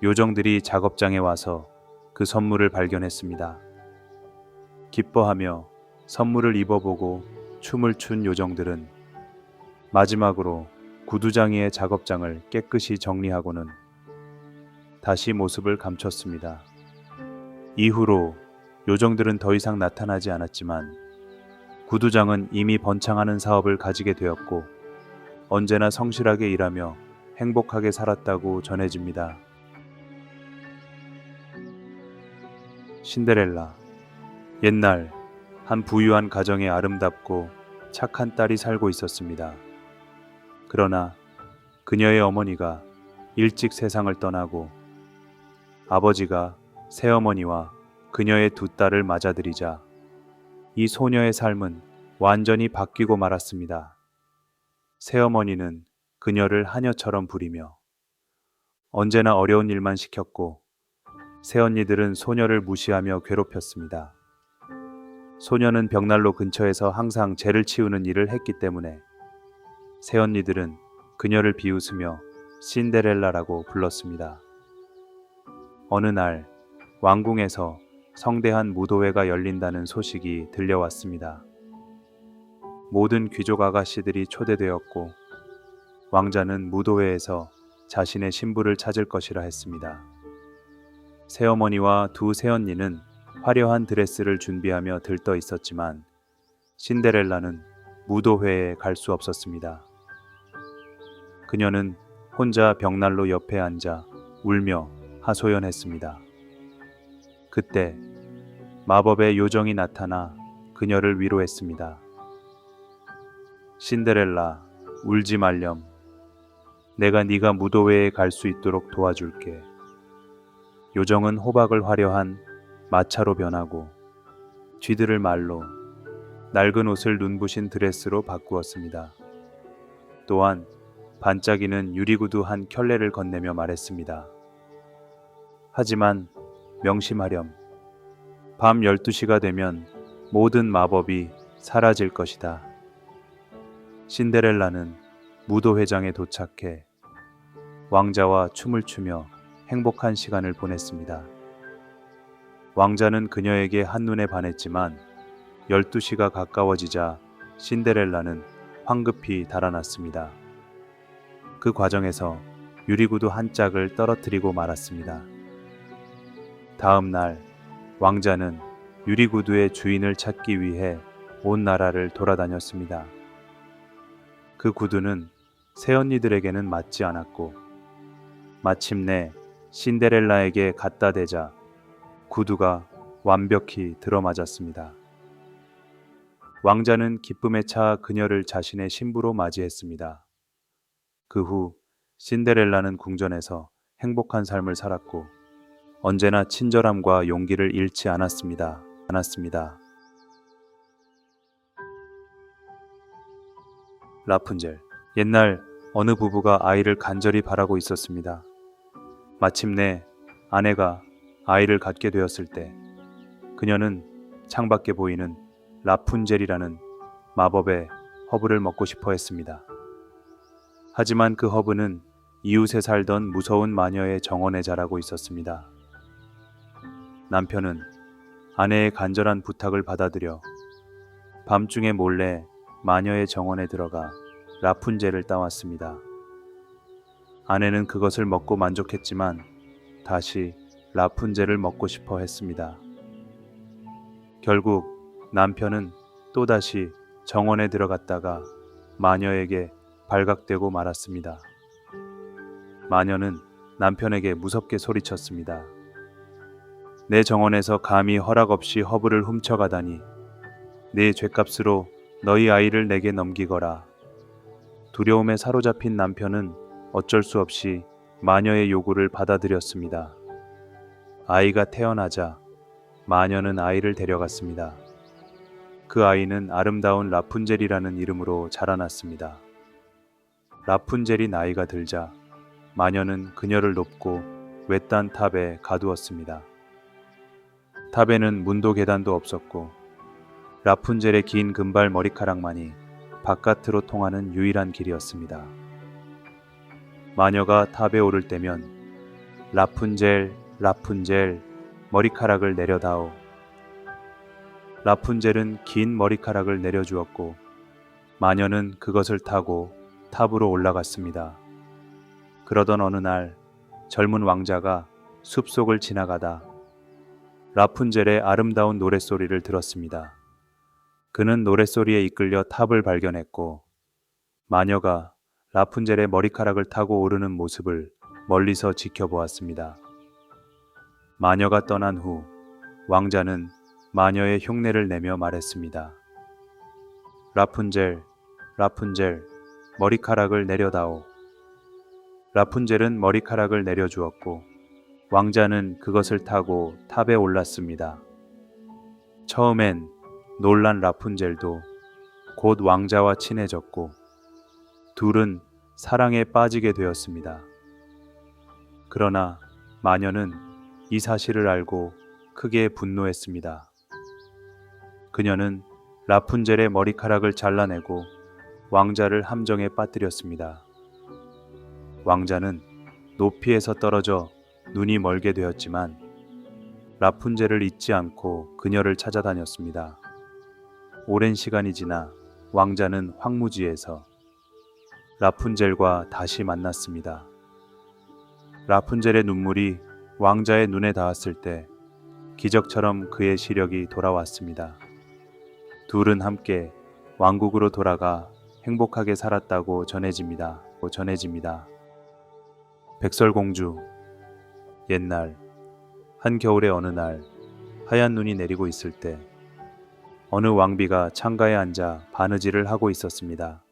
요정들이 작업장에 와서 그 선물을 발견했습니다. 기뻐하며 선물을 입어보고 춤을 춘 요정들은 마지막으로 구두장이의 작업장을 깨끗이 정리하고는 다시 모습을 감췄습니다. 이후로 요정들은 더 이상 나타나지 않았지만 구두장은 이미 번창하는 사업을 가지게 되었고 언제나 성실하게 일하며 행복하게 살았다고 전해집니다. 신데렐라. 옛날 한 부유한 가정에 아름답고 착한 딸이 살고 있었습니다. 그러나 그녀의 어머니가 일찍 세상을 떠나고 아버지가 새어머니와 그녀의 2딸을 맞아들이자 이 소녀의 삶은 완전히 바뀌고 말았습니다. 새어머니는 그녀를 하녀처럼 부리며 언제나 어려운 일만 시켰고 새언니들은 소녀를 무시하며 괴롭혔습니다. 소녀는 벽난로 근처에서 항상 죄를 치우는 일을 했기 때문에 새언니들은 그녀를 비웃으며 신데렐라라고 불렀습니다. 어느 날 왕궁에서 성대한 무도회가 열린다는 소식이 들려왔습니다. 모든 귀족 아가씨들이 초대되었고 왕자는 무도회에서 자신의 신부를 찾을 것이라 했습니다. 새어머니와 2 새언니는 화려한 드레스를 준비하며 들떠 있었지만 신데렐라는 무도회에 갈 수 없었습니다. 그녀는 혼자 벽난로 옆에 앉아 울며 하소연했습니다. 그때 마법의 요정이 나타나 그녀를 위로했습니다. 신데렐라, 울지 말렴. 내가 네가 무도회에 갈 수 있도록 도와줄게. 요정은 호박을 화려한 마차로 변하고 쥐들을 말로 낡은 옷을 눈부신 드레스로 바꾸었습니다. 또한 반짝이는 유리구두 한 켤레를 건네며 말했습니다. 하지만 명심하렴. 밤 12시가 되면 모든 마법이 사라질 것이다. 신데렐라는 무도회장에 도착해 왕자와 춤을 추며 행복한 시간을 보냈습니다. 왕자는 그녀에게 한눈에 반했지만 12시가 가까워지자 신데렐라는 황급히 달아났습니다. 그 과정에서 유리구두 한 짝을 떨어뜨리고 말았습니다. 다음 날 왕자는 유리구두의 주인을 찾기 위해 온 나라를 돌아다녔습니다. 그 구두는 새언니들에게는 맞지 않았고 마침내 신데렐라에게 갖다 대자 구두가 완벽히 들어맞았습니다. 왕자는 기쁨에 차 그녀를 자신의 신부로 맞이했습니다. 그 후 신데렐라는 궁전에서 행복한 삶을 살았고 언제나 친절함과 용기를 잃지 않았습니다. 라푼젤. 옛날 어느 부부가 아이를 간절히 바라고 있었습니다. 마침내 아내가 아이를 갖게 되었을 때 그녀는 창밖에 보이는 라푼젤이라는 마법의 허브를 먹고 싶어 했습니다. 하지만 그 허브는 이웃에 살던 무서운 마녀의 정원에 자라고 있었습니다. 남편은 아내의 간절한 부탁을 받아들여 밤중에 몰래 마녀의 정원에 들어가 라푼젤을 따왔습니다. 아내는 그것을 먹고 만족했지만 다시 라푼젤을 먹고 싶어 했습니다. 결국 남편은 또다시 정원에 들어갔다가 마녀에게 발각되고 말았습니다. 마녀는 남편에게 무섭게 소리쳤습니다. 내 정원에서 감히 허락 없이 허브를 훔쳐가다니 네 죗값으로 너희 아이를 내게 넘기거라. 두려움에 사로잡힌 남편은 어쩔 수 없이 마녀의 요구를 받아들였습니다. 아이가 태어나자 마녀는 아이를 데려갔습니다. 그 아이는 아름다운 라푼젤이라는 이름으로 자라났습니다. 라푼젤이 나이가 들자 마녀는 그녀를 높고 외딴 탑에 가두었습니다. 탑에는 문도 계단도 없었고 라푼젤의 긴 금발 머리카락만이 바깥으로 통하는 유일한 길이었습니다. 마녀가 탑에 오를 때면 라푼젤, 라푼젤, 머리카락을 내려다오. 라푼젤은 긴 머리카락을 내려주었고 마녀는 그것을 타고 탑으로 올라갔습니다. 그러던 어느 날 젊은 왕자가 숲속을 지나가다 라푼젤의 아름다운 노랫소리를 들었습니다. 그는 노랫소리에 이끌려 탑을 발견했고 마녀가 라푼젤의 머리카락을 타고 오르는 모습을 멀리서 지켜보았습니다. 마녀가 떠난 후 왕자는 마녀의 흉내를 내며 말했습니다. 라푼젤, 라푼젤, 머리카락을 내려다오. 라푼젤은 머리카락을 내려주었고 왕자는 그것을 타고 탑에 올랐습니다. 처음엔 놀란 라푼젤도 곧 왕자와 친해졌고 둘은 사랑에 빠지게 되었습니다. 그러나 마녀는 이 사실을 알고 크게 분노했습니다. 그녀는 라푼젤의 머리카락을 잘라내고 왕자를 함정에 빠뜨렸습니다. 왕자는 높이에서 떨어져 눈이 멀게 되었지만 라푼젤을 잊지 않고 그녀를 찾아다녔습니다. 오랜 시간이 지나 왕자는 황무지에서 라푼젤과 다시 만났습니다. 라푼젤의 눈물이 왕자의 눈에 닿았을 때 기적처럼 그의 시력이 돌아왔습니다. 둘은 함께 왕국으로 돌아가 행복하게 살았다고 전해집니다. 백설공주. 옛날 한겨울의 어느 날 하얀 눈이 내리고 있을 때 어느 왕비가 창가에 앉아 바느질을 하고 있었습니다.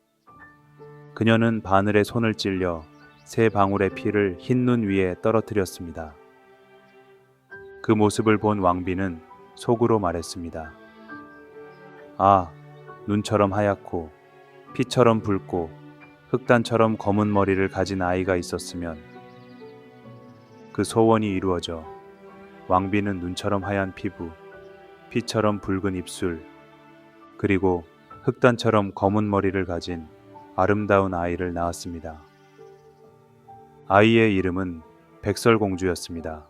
그녀는 바늘에 손을 찔려 세 방울의 피를 흰 눈 위에 떨어뜨렸습니다. 그 모습을 본 왕비는 속으로 말했습니다. 아, 눈처럼 하얗고 피처럼 붉고 흑단처럼 검은 머리를 가진 아이가 있었으면. 그 소원이 이루어져 왕비는 눈처럼 하얀 피부, 피처럼 붉은 입술, 그리고 흑단처럼 검은 머리를 가진 아름다운 아이를 낳았습니다. 아이의 이름은 백설공주였습니다.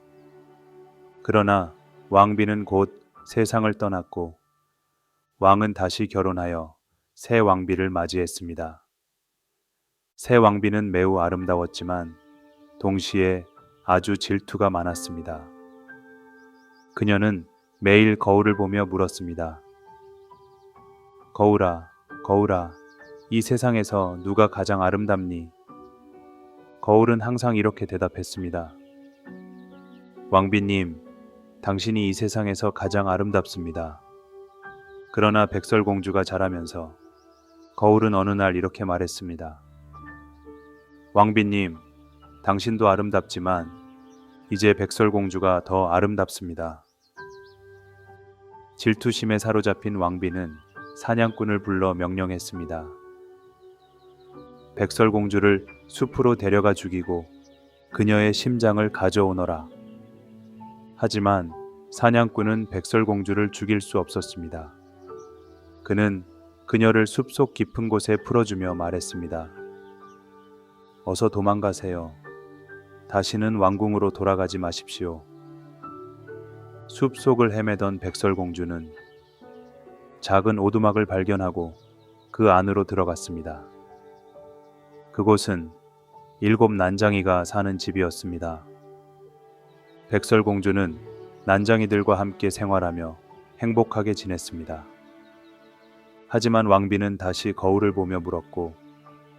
그러나 왕비는 곧 세상을 떠났고 왕은 다시 결혼하여 새 왕비를 맞이했습니다. 새 왕비는 매우 아름다웠지만 동시에 아주 질투가 많았습니다. 그녀는 매일 거울을 보며 물었습니다. 거울아, 거울아, 이 세상에서 누가 가장 아름답니? 거울은 항상 이렇게 대답했습니다. 왕비님, 당신이 이 세상에서 가장 아름답습니다. 그러나 백설공주가 자라면서 거울은 어느 날 이렇게 말했습니다. 왕비님, 당신도 아름답지만 이제 백설공주가 더 아름답습니다. 질투심에 사로잡힌 왕비는 사냥꾼을 불러 명령했습니다. 백설공주를 숲으로 데려가 죽이고 그녀의 심장을 가져오너라. 하지만 사냥꾼은 백설공주를 죽일 수 없었습니다. 그는 그녀를 숲속 깊은 곳에 풀어주며 말했습니다. 어서 도망가세요. 다시는 왕궁으로 돌아가지 마십시오. 숲속을 헤매던 백설공주는 작은 오두막을 발견하고 그 안으로 들어갔습니다. 그곳은 7 난장이가 사는 집이었습니다. 백설공주는 난장이들과 함께 생활하며 행복하게 지냈습니다. 하지만 왕비는 다시 거울을 보며 물었고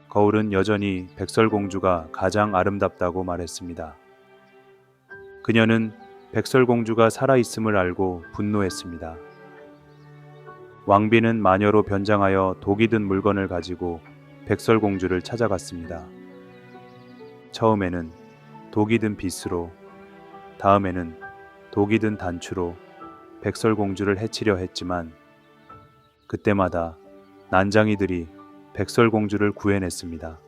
거울은 여전히 백설공주가 가장 아름답다고 말했습니다. 그녀는 백설공주가 살아있음을 알고 분노했습니다. 왕비는 마녀로 변장하여 독이 든 물건을 가지고 백설공주를 찾아갔습니다. 처음에는 독이 든 빗으로, 다음에는 독이 든 단추로 백설공주를 해치려 했지만 그때마다 난장이들이 백설공주를 구해냈습니다.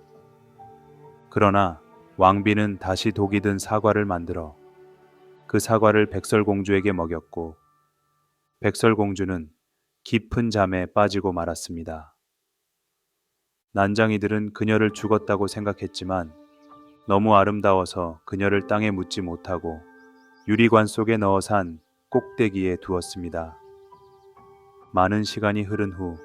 그러나 왕비는 다시 독이 든 사과를 만들어 그 사과를 백설공주에게 먹였고 백설공주는 깊은 잠에 빠지고 말았습니다. 난장이들은 그녀를 죽었다고 생각했지만 너무 아름다워서 그녀를 땅에 묻지 못하고 유리관 속에 넣어 산 꼭대기에 두었습니다. 많은 시간이 흐른 후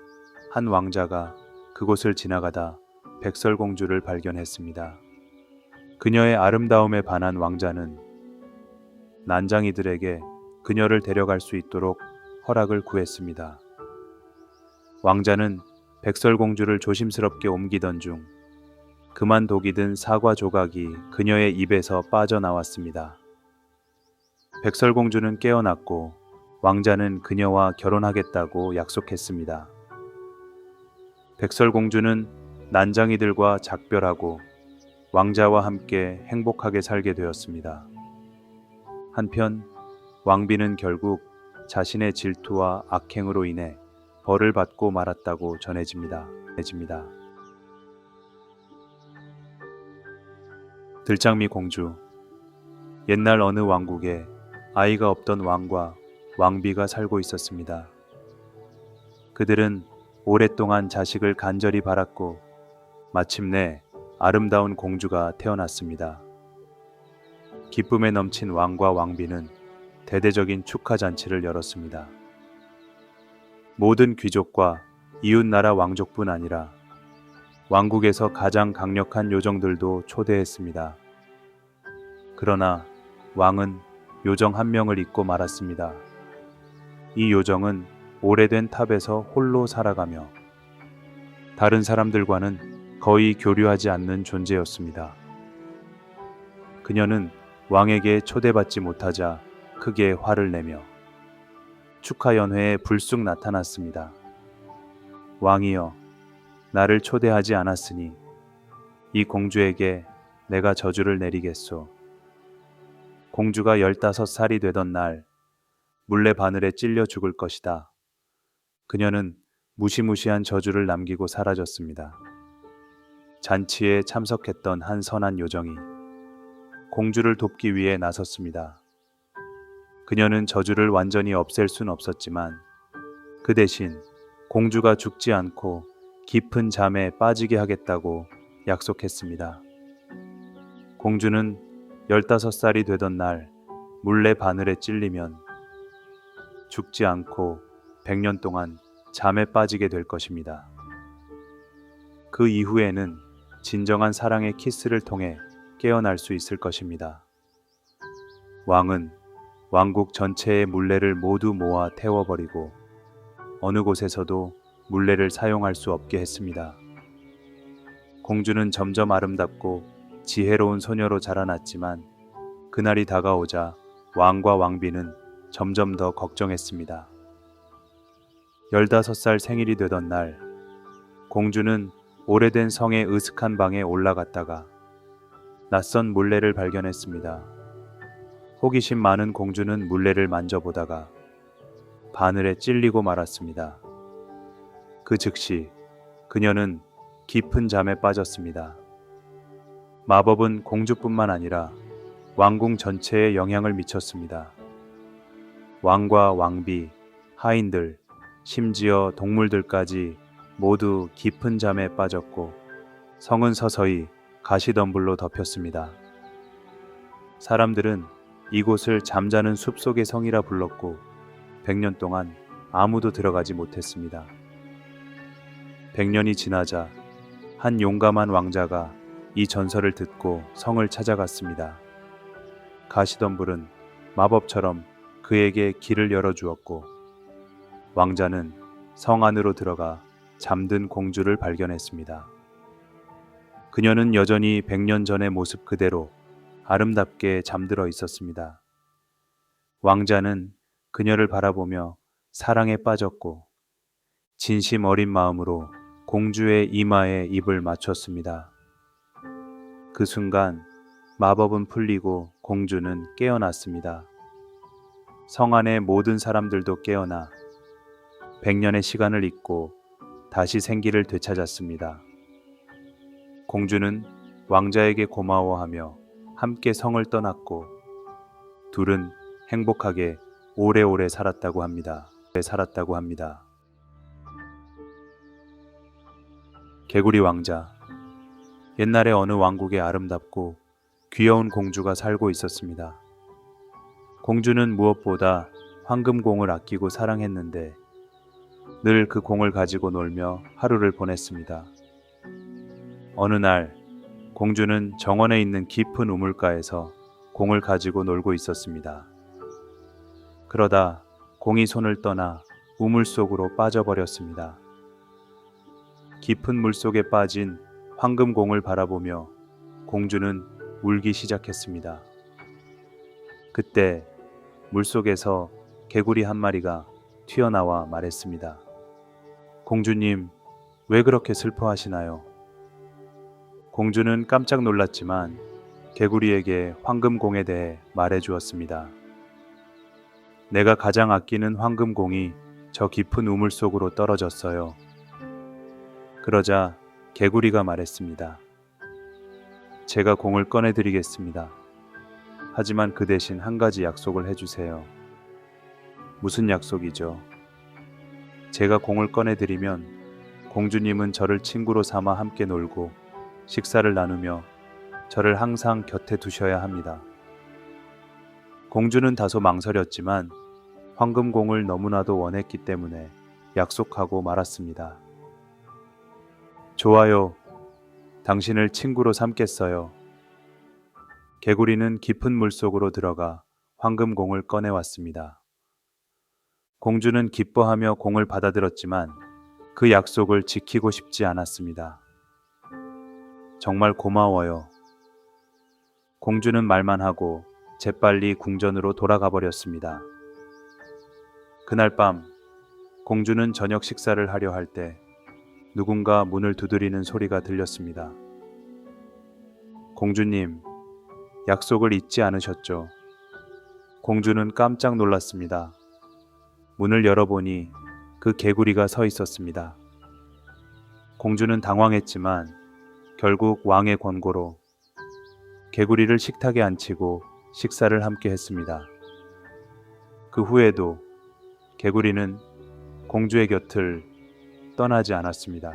한 왕자가 그곳을 지나가다 백설공주를 발견했습니다. 그녀의 아름다움에 반한 왕자는 난장이들에게 그녀를 데려갈 수 있도록 허락을 구했습니다. 왕자는 백설공주를 조심스럽게 옮기던 중 그만 독이 든 사과 조각이 그녀의 입에서 빠져나왔습니다. 백설공주는 깨어났고 왕자는 그녀와 결혼하겠다고 약속했습니다. 백설공주는 난장이들과 작별하고 왕자와 함께 행복하게 살게 되었습니다. 한편 왕비는 결국 자신의 질투와 악행으로 인해 벌을 받고 말았다고 전해집니다. 들장미 공주. 옛날 어느 왕국에 아이가 없던 왕과 왕비가 살고 있었습니다. 그들은 오랫동안 자식을 간절히 바랐고 마침내 아름다운 공주가 태어났습니다. 기쁨에 넘친 왕과 왕비는 대대적인 축하 잔치를 열었습니다. 모든 귀족과 이웃나라 왕족뿐 아니라 왕국에서 가장 강력한 요정들도 초대했습니다. 그러나 왕은 요정 한 명을 잊고 말았습니다. 이 요정은 오래된 탑에서 홀로 살아가며 다른 사람들과는 거의 교류하지 않는 존재였습니다. 그녀는 왕에게 초대받지 못하자 크게 화를 내며 축하 연회에 불쑥 나타났습니다. 왕이여, 나를 초대하지 않았으니 이 공주에게 내가 저주를 내리겠소. 공주가 15살이 되던 날 물레 바늘에 찔려 죽을 것이다. 그녀는 무시무시한 저주를 남기고 사라졌습니다. 잔치에 참석했던 한 선한 요정이 공주를 돕기 위해 나섰습니다. 그녀는 저주를 완전히 없앨 순 없었지만 그 대신 공주가 죽지 않고 깊은 잠에 빠지게 하겠다고 약속했습니다. 공주는 15살이 되던 날 물레 바늘에 찔리면 죽지 않고 100년 동안 잠에 빠지게 될 것입니다. 그 이후에는 진정한 사랑의 키스를 통해 깨어날 수 있을 것입니다. 왕은 왕국 전체의 물레를 모두 모아 태워버리고 어느 곳에서도 물레를 사용할 수 없게 했습니다. 공주는 점점 아름답고 지혜로운 소녀로 자라났지만 그날이 다가오자 왕과 왕비는 점점 더 걱정했습니다. 15살 생일이 되던 날, 공주는 오래된 성의 으슥한 방에 올라갔다가 낯선 물레를 발견했습니다. 호기심 많은 공주는 물레를 만져보다가 바늘에 찔리고 말았습니다. 그 즉시 그녀는 깊은 잠에 빠졌습니다. 마법은 공주뿐만 아니라 왕궁 전체에 영향을 미쳤습니다. 왕과 왕비, 하인들, 심지어 동물들까지 모두 깊은 잠에 빠졌고 성은 서서히 가시덤불로 덮였습니다. 사람들은 이곳을 잠자는 숲속의 성이라 불렀고 100년 동안 아무도 들어가지 못했습니다. 100년이 지나자 한 용감한 왕자가 이 전설을 듣고 성을 찾아갔습니다. 가시덤불은 마법처럼 그에게 길을 열어주었고 왕자는 성 안으로 들어가 잠든 공주를 발견했습니다. 그녀는 여전히 100년 전의 모습 그대로 아름답게 잠들어 있었습니다. 왕자는 그녀를 바라보며 사랑에 빠졌고 진심 어린 마음으로 공주의 이마에 입을 맞췄습니다. 그 순간 마법은 풀리고 공주는 깨어났습니다. 성 안의 모든 사람들도 깨어나 100년의 시간을 잊고 다시 생기를 되찾았습니다. 공주는 왕자에게 고마워하며 함께 성을 떠났고 둘은 행복하게 오래오래 살았다고 합니다. 개구리 왕자. 옛날에 어느 왕국에 아름답고 귀여운 공주가 살고 있었습니다. 공주는 무엇보다 황금공을 아끼고 사랑했는데 늘 그 공을 가지고 놀며 하루를 보냈습니다. 어느 날 공주는 정원에 있는 깊은 우물가에서 공을 가지고 놀고 있었습니다. 그러다 공이 손을 떠나 우물 속으로 빠져버렸습니다. 깊은 물 속에 빠진 황금공을 바라보며 공주는 울기 시작했습니다. 그때 물속에서 개구리 한 마리가 튀어나와 말했습니다. 공주님, 왜 그렇게 슬퍼하시나요? 공주는 깜짝 놀랐지만 개구리에게 황금공에 대해 말해 주었습니다. 내가 가장 아끼는 황금공이 저 깊은 우물 속으로 떨어졌어요. 그러자 개구리가 말했습니다. 제가 공을 꺼내드리겠습니다. 하지만 그 대신 한 가지 약속을 해주세요. 무슨 약속이죠? 제가 공을 꺼내드리면 공주님은 저를 친구로 삼아 함께 놀고 식사를 나누며 저를 항상 곁에 두셔야 합니다. 공주는 다소 망설였지만 황금공을 너무나도 원했기 때문에 약속하고 말았습니다. 좋아요. 당신을 친구로 삼겠어요. 개구리는 깊은 물속으로 들어가 황금공을 꺼내왔습니다. 공주는 기뻐하며 공을 받아들었지만 그 약속을 지키고 싶지 않았습니다. 정말 고마워요. 공주는 말만 하고 재빨리 궁전으로 돌아가 버렸습니다. 그날 밤 공주는 저녁 식사를 하려 할 때 누군가 문을 두드리는 소리가 들렸습니다. 공주님, 약속을 잊지 않으셨죠? 공주는 깜짝 놀랐습니다. 문을 열어보니 그 개구리가 서 있었습니다. 공주는 당황했지만 결국 왕의 권고로 개구리를 식탁에 앉히고 식사를 함께 했습니다. 그 후에도 개구리는 공주의 곁을 떠나지 않았습니다.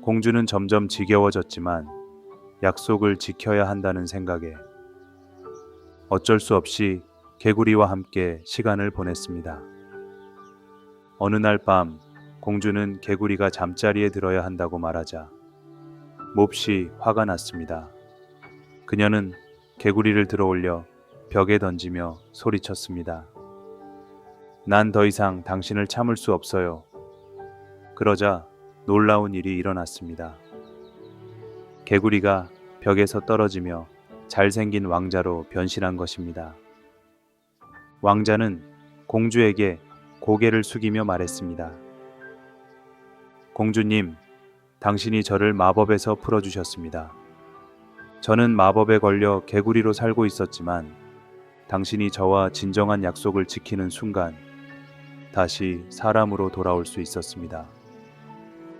공주는 점점 지겨워졌지만 약속을 지켜야 한다는 생각에 어쩔 수 없이 개구리와 함께 시간을 보냈습니다. 어느 날 밤 공주는 개구리가 잠자리에 들어야 한다고 말하자 몹시 화가 났습니다. 그녀는 개구리를 들어올려 벽에 던지며 소리쳤습니다. 난 더 이상 당신을 참을 수 없어요. 그러자 놀라운 일이 일어났습니다. 개구리가 벽에서 떨어지며 잘생긴 왕자로 변신한 것입니다. 왕자는 공주에게 고개를 숙이며 말했습니다. 공주님, 당신이 저를 마법에서 풀어주셨습니다. 저는 마법에 걸려 개구리로 살고 있었지만 당신이 저와 진정한 약속을 지키는 순간 다시 사람으로 돌아올 수 있었습니다.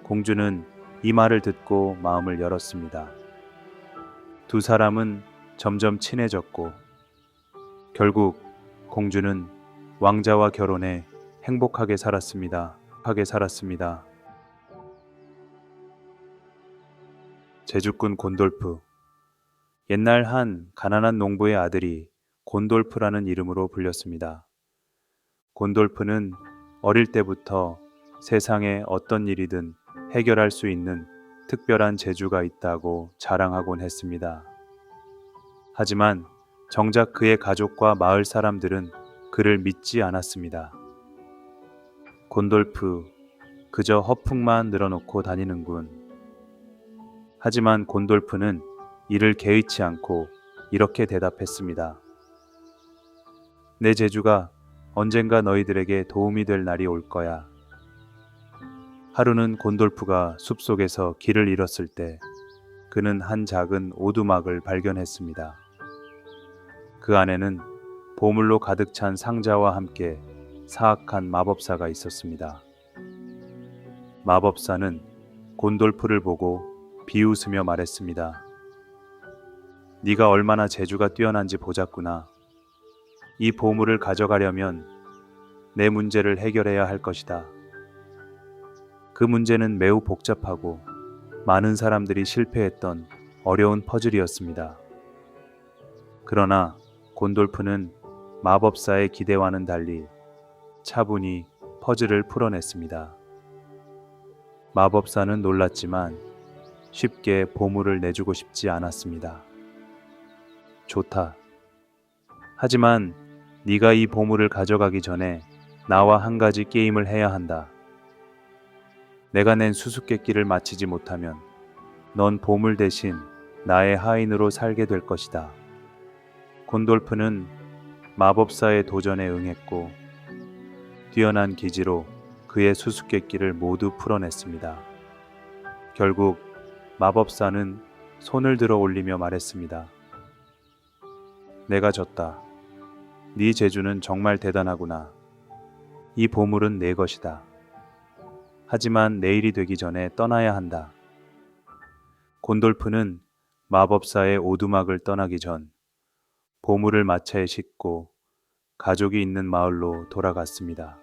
공주는 이 말을 듣고 마음을 열었습니다. 두 사람은 점점 친해졌고 결국 공주는 왕자와 결혼해 행복하게 살았습니다. 제주꾼 곤돌프. 옛날 한 가난한 농부의 아들이 곤돌프라는 이름으로 불렸습니다. 곤돌프는 어릴 때부터 세상에 어떤 일이든 해결할 수 있는 특별한 재주가 있다고 자랑하곤 했습니다. 하지만 정작 그의 가족과 마을 사람들은 그를 믿지 않았습니다. 곤돌프, 그저 허풍만 늘어놓고 다니는군. 하지만 곤돌프는 이를 개의치 않고 이렇게 대답했습니다. 내 재주가 언젠가 너희들에게 도움이 될 날이 올 거야. 하루는 곤돌프가 숲속에서 길을 잃었을 때 그는 한 작은 오두막을 발견했습니다. 그 안에는 보물로 가득 찬 상자와 함께 사악한 마법사가 있었습니다. 마법사는 곤돌프를 보고 비웃으며 말했습니다. 네가 얼마나 재주가 뛰어난지 보자꾸나. 이 보물을 가져가려면 내 문제를 해결해야 할 것이다. 그 문제는 매우 복잡하고 많은 사람들이 실패했던 어려운 퍼즐이었습니다. 그러나 곤돌프는 마법사의 기대와는 달리 차분히 퍼즐을 풀어냈습니다. 마법사는 놀랐지만 쉽게 보물을 내주고 싶지 않았습니다. 좋다. 하지만 네가 이 보물을 가져가기 전에 나와 한 가지 게임을 해야 한다. 내가 낸 수수께끼를 마치지 못하면 넌 보물 대신 나의 하인으로 살게 될 것이다. 곤돌프는 마법사의 도전에 응했고 뛰어난 기지로 그의 수수께끼를 모두 풀어냈습니다. 결국 마법사는 손을 들어 올리며 말했습니다. 내가 졌다. 네 재주는 정말 대단하구나. 이 보물은 내 것이다. 하지만 내일이 되기 전에 떠나야 한다. 곤돌프는 마법사의 오두막을 떠나기 전 보물을 마차에 싣고 가족이 있는 마을로 돌아갔습니다.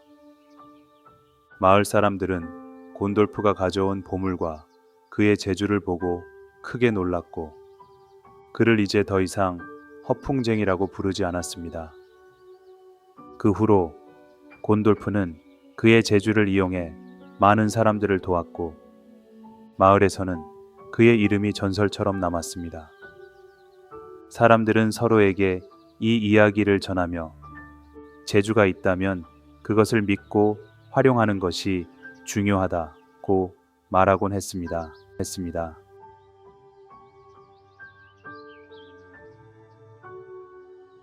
마을 사람들은 곤돌프가 가져온 보물과 그의 재주를 보고 크게 놀랐고 그를 이제 더 이상 허풍쟁이라고 부르지 않았습니다. 그 후로 곤돌프는 그의 재주를 이용해 많은 사람들을 도왔고 마을에서는 그의 이름이 전설처럼 남았습니다. 사람들은 서로에게 이 이야기를 전하며 재주가 있다면 그것을 믿고 활용하는 것이 중요하다고 말하곤 했습니다.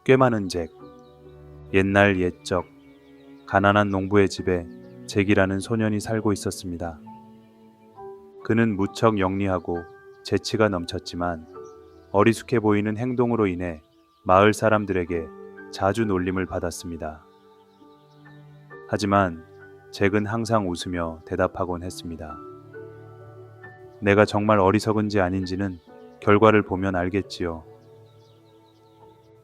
꽤 많은 잭. 옛날 옛적 가난한 농부의 집에 잭이라는 소년이 살고 있었습니다. 그는 무척 영리하고 재치가 넘쳤지만 어리숙해 보이는 행동으로 인해 마을 사람들에게 자주 놀림을 받았습니다. 하지만 잭은 항상 웃으며 대답하곤 했습니다. 내가 정말 어리석은지 아닌지는 결과를 보면 알겠지요.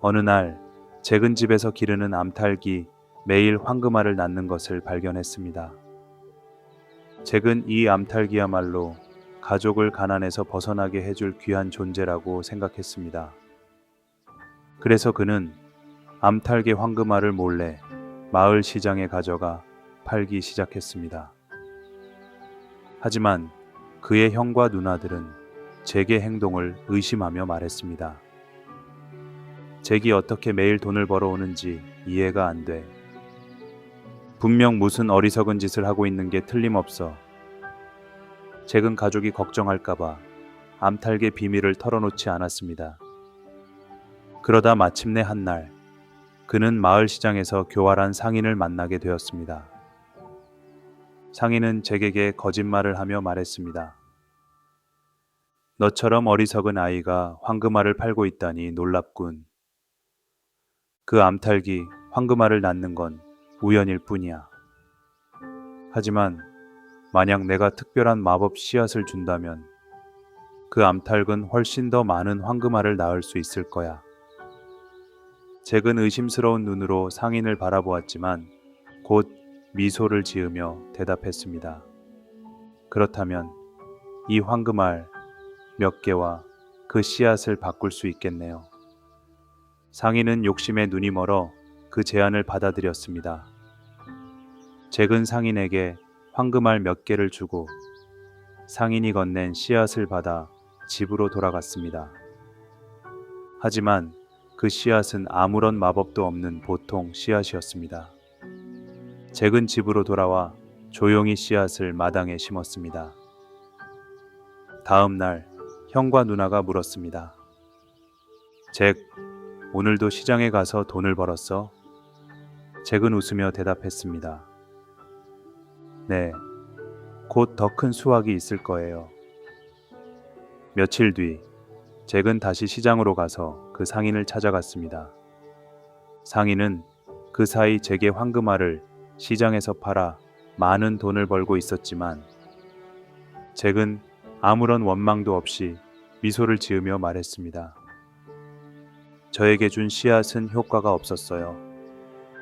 어느 날 잭은 집에서 기르는 암탉이 매일 황금알을 낳는 것을 발견했습니다. 잭은 이 암탉이야말로 가족을 가난에서 벗어나게 해줄 귀한 존재라고 생각했습니다. 그래서 그는 암탉의 황금알을 몰래 마을 시장에 가져가 팔기 시작했습니다. 하지만 그의 형과 누나들은 잭의 행동을 의심하며 말했습니다. 잭이 어떻게 매일 돈을 벌어오는지 이해가 안 돼. 분명 무슨 어리석은 짓을 하고 있는 게 틀림없어. 잭은 가족이 걱정할까봐 암탉의 비밀을 털어놓지 않았습니다. 그러다 마침내 한 날, 그는 마을 시장에서 교활한 상인을 만나게 되었습니다. 상인은 잭에게 거짓말을 하며 말했습니다. 너처럼 어리석은 아이가 황금알을 팔고 있다니 놀랍군. 그 암탉이 황금알을 낳는 건 우연일 뿐이야. 하지만 만약 내가 특별한 마법 씨앗을 준다면 그 암탉은 훨씬 더 많은 황금알을 낳을 수 있을 거야. 잭은 의심스러운 눈으로 상인을 바라보았지만 곧 미소를 지으며 대답했습니다. 그렇다면 이 황금알 몇 개와 그 씨앗을 바꿀 수 있겠네요. 상인은 욕심에 눈이 멀어 그 제안을 받아들였습니다. 잭은 상인에게 황금알 몇 개를 주고 상인이 건넨 씨앗을 받아 집으로 돌아갔습니다. 하지만 그 씨앗은 아무런 마법도 없는 보통 씨앗이었습니다. 잭은 집으로 돌아와 조용히 씨앗을 마당에 심었습니다. 다음 날 형과 누나가 물었습니다. 잭, 오늘도 시장에 가서 돈을 벌었어? 잭은 웃으며 대답했습니다. 네, 곧 더 큰 수확이 있을 거예요. 며칠 뒤 잭은 다시 시장으로 가서 그 상인을 찾아갔습니다. 상인은 그 사이 잭의 황금알을 시장에서 팔아 많은 돈을 벌고 있었지만 잭은 아무런 원망도 없이 미소를 지으며 말했습니다. 저에게 준 씨앗은 효과가 없었어요.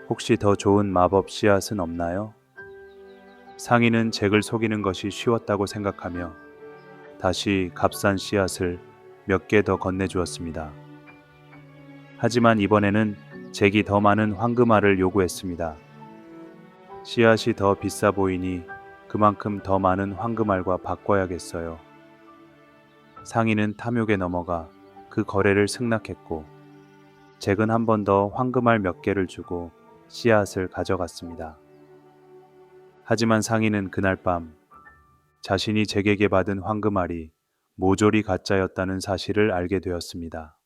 혹시 더 좋은 마법 씨앗은 없나요? 상인은 잭을 속이는 것이 쉬웠다고 생각하며 다시 값싼 씨앗을 몇 개 더 건네주었습니다. 하지만 이번에는 잭이 더 많은 황금알을 요구했습니다. 씨앗이 더 비싸 보이니 그만큼 더 많은 황금알과 바꿔야겠어요. 상인은 탐욕에 넘어가 그 거래를 승낙했고 잭은 한 번 더 황금알 몇 개를 주고 씨앗을 가져갔습니다. 하지만 상인은 그날 밤 자신이 잭에게 받은 황금알이 모조리 가짜였다는 사실을 알게 되었습니다.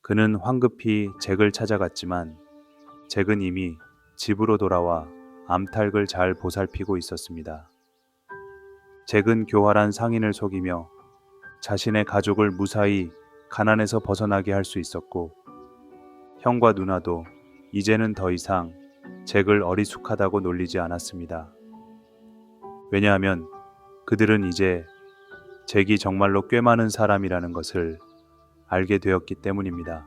그는 황급히 잭을 찾아갔지만 잭은 이미 집으로 돌아와 암탉을 잘 보살피고 있었습니다. 잭은 교활한 상인을 속이며 자신의 가족을 무사히 가난에서 벗어나게 할 수 있었고 형과 누나도 이제는 더 이상 잭을 어리숙하다고 놀리지 않았습니다. 왜냐하면 그들은 이제 잭이 정말로 꽤 많은 사람이라는 것을 알게 되었기 때문입니다.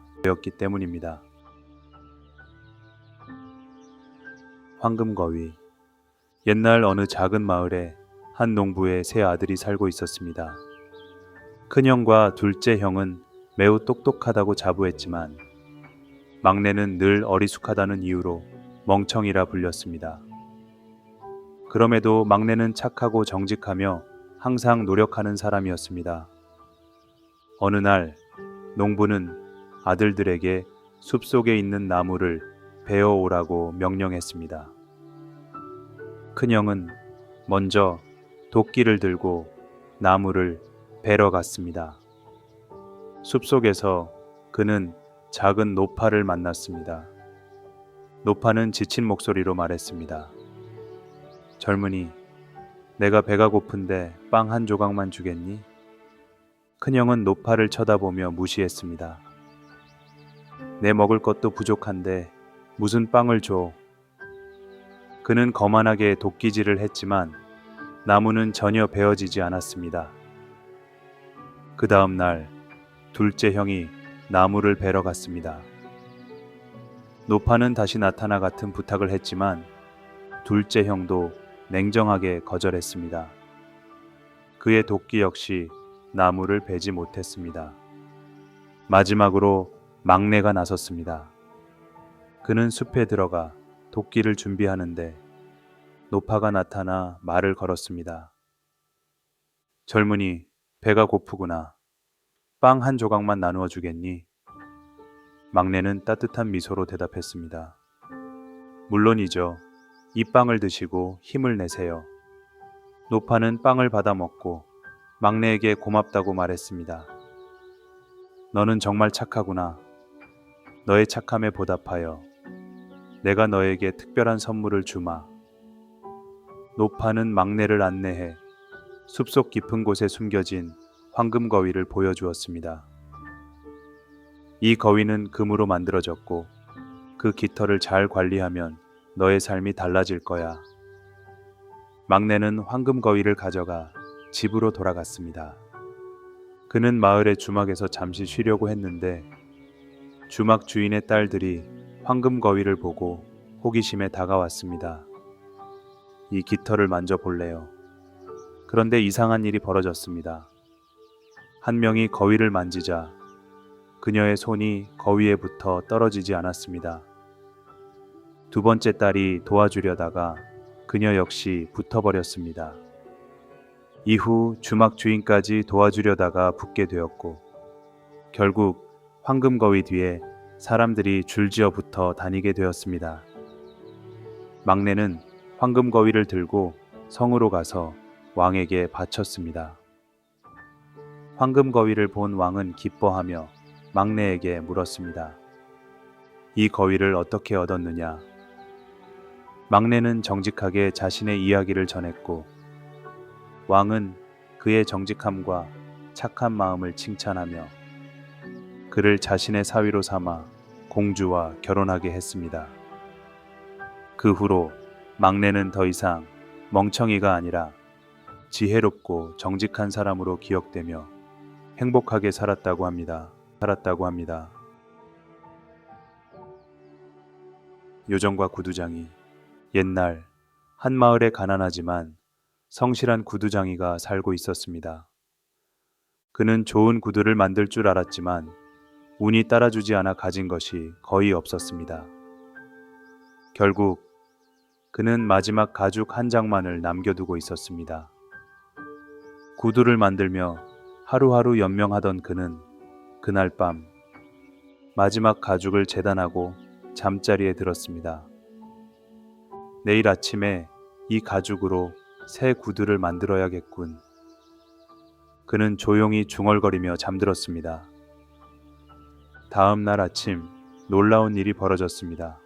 황금거위. 옛날 어느 작은 마을에 한 농부의 세 아들이 살고 있었습니다. 큰형과 둘째 형은 매우 똑똑하다고 자부했지만 막내는 늘 어리숙하다는 이유로 멍청이라 불렸습니다. 그럼에도 막내는 착하고 정직하며 항상 노력하는 사람이었습니다. 어느 날 농부는 아들들에게 숲속에 있는 나무를 베어오라고 명령했습니다. 큰형은 먼저 도끼를 들고 나무를 베러 갔습니다. 숲속에서 그는 작은 노파를 만났습니다. 노파는 지친 목소리로 말했습니다. 젊은이, 내가 배가 고픈데 빵 한 조각만 주겠니? 큰형은 노파를 쳐다보며 무시했습니다. 내 먹을 것도 부족한데 무슨 빵을 줘? 그는 거만하게 도끼질을 했지만 나무는 전혀 베어지지 않았습니다. 그 다음 날 둘째 형이 나무를 베러 갔습니다. 노파는 다시 나타나 같은 부탁을 했지만 둘째 형도 냉정하게 거절했습니다. 그의 도끼 역시 나무를 베지 못했습니다. 마지막으로 막내가 나섰습니다. 그는 숲에 들어가 도끼를 준비하는데 노파가 나타나 말을 걸었습니다. 젊은이, 배가 고프구나. 빵 한 조각만 나누어 주겠니? 막내는 따뜻한 미소로 대답했습니다. 물론이죠. 이 빵을 드시고 힘을 내세요. 노파는 빵을 받아 먹고 막내에게 고맙다고 말했습니다. 너는 정말 착하구나. 너의 착함에 보답하여 내가 너에게 특별한 선물을 주마. 노파는 막내를 안내해 숲속 깊은 곳에 숨겨진 황금 거위를 보여주었습니다. 이 거위는 금으로 만들어졌고 그 깃털을 잘 관리하면 너의 삶이 달라질 거야. 막내는 황금 거위를 가져가 집으로 돌아갔습니다. 그는 마을의 주막에서 잠시 쉬려고 했는데 주막 주인의 딸들이 황금 거위를 보고 호기심에 다가왔습니다. 이 깃털을 만져볼래요. 그런데 이상한 일이 벌어졌습니다. 한 명이 거위를 만지자 그녀의 손이 거위에 붙어 떨어지지 않았습니다. 두 번째 딸이 도와주려다가 그녀 역시 붙어버렸습니다. 이후 주막 주인까지 도와주려다가 붙게 되었고 결국 황금 거위 뒤에 사람들이 줄지어 붙어 다니게 되었습니다. 막내는 황금 거위를 들고 성으로 가서 왕에게 바쳤습니다. 황금 거위를 본 왕은 기뻐하며 막내에게 물었습니다. 이 거위를 어떻게 얻었느냐? 막내는 정직하게 자신의 이야기를 전했고 왕은 그의 정직함과 착한 마음을 칭찬하며 그를 자신의 사위로 삼아 공주와 결혼하게 했습니다. 그 후로 막내는 더 이상 멍청이가 아니라 지혜롭고 정직한 사람으로 기억되며 행복하게 살았다고 합니다. 요정과 구두장이. 옛날 한 마을에 가난하지만 성실한 구두장이가 살고 있었습니다. 그는 좋은 구두를 만들 줄 알았지만 운이 따라주지 않아 가진 것이 거의 없었습니다. 결국 그는 마지막 가죽 한 장만을 남겨두고 있었습니다. 구두를 만들며 하루하루 연명하던 그는 그날 밤 마지막 가죽을 재단하고 잠자리에 들었습니다. 내일 아침에 이 가죽으로 새 구두를 만들어야겠군. 그는 조용히 중얼거리며 잠들었습니다. 다음 날 아침 놀라운 일이 벌어졌습니다.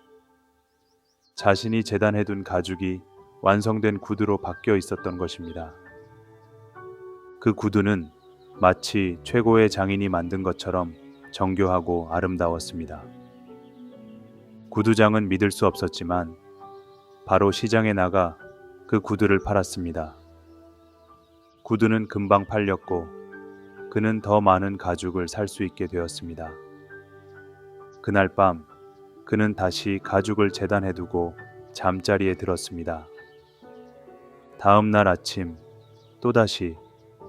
자신이 재단해둔 가죽이 완성된 구두로 바뀌어 있었던 것입니다. 그 구두는 마치 최고의 장인이 만든 것처럼 정교하고 아름다웠습니다. 구두장은 믿을 수 없었지만 바로 시장에 나가 그 구두를 팔았습니다. 구두는 금방 팔렸고 그는 더 많은 가죽을 살 수 있게 되었습니다. 그날 밤 그는 다시 가죽을 재단해두고 잠자리에 들었습니다. 다음 날 아침 또다시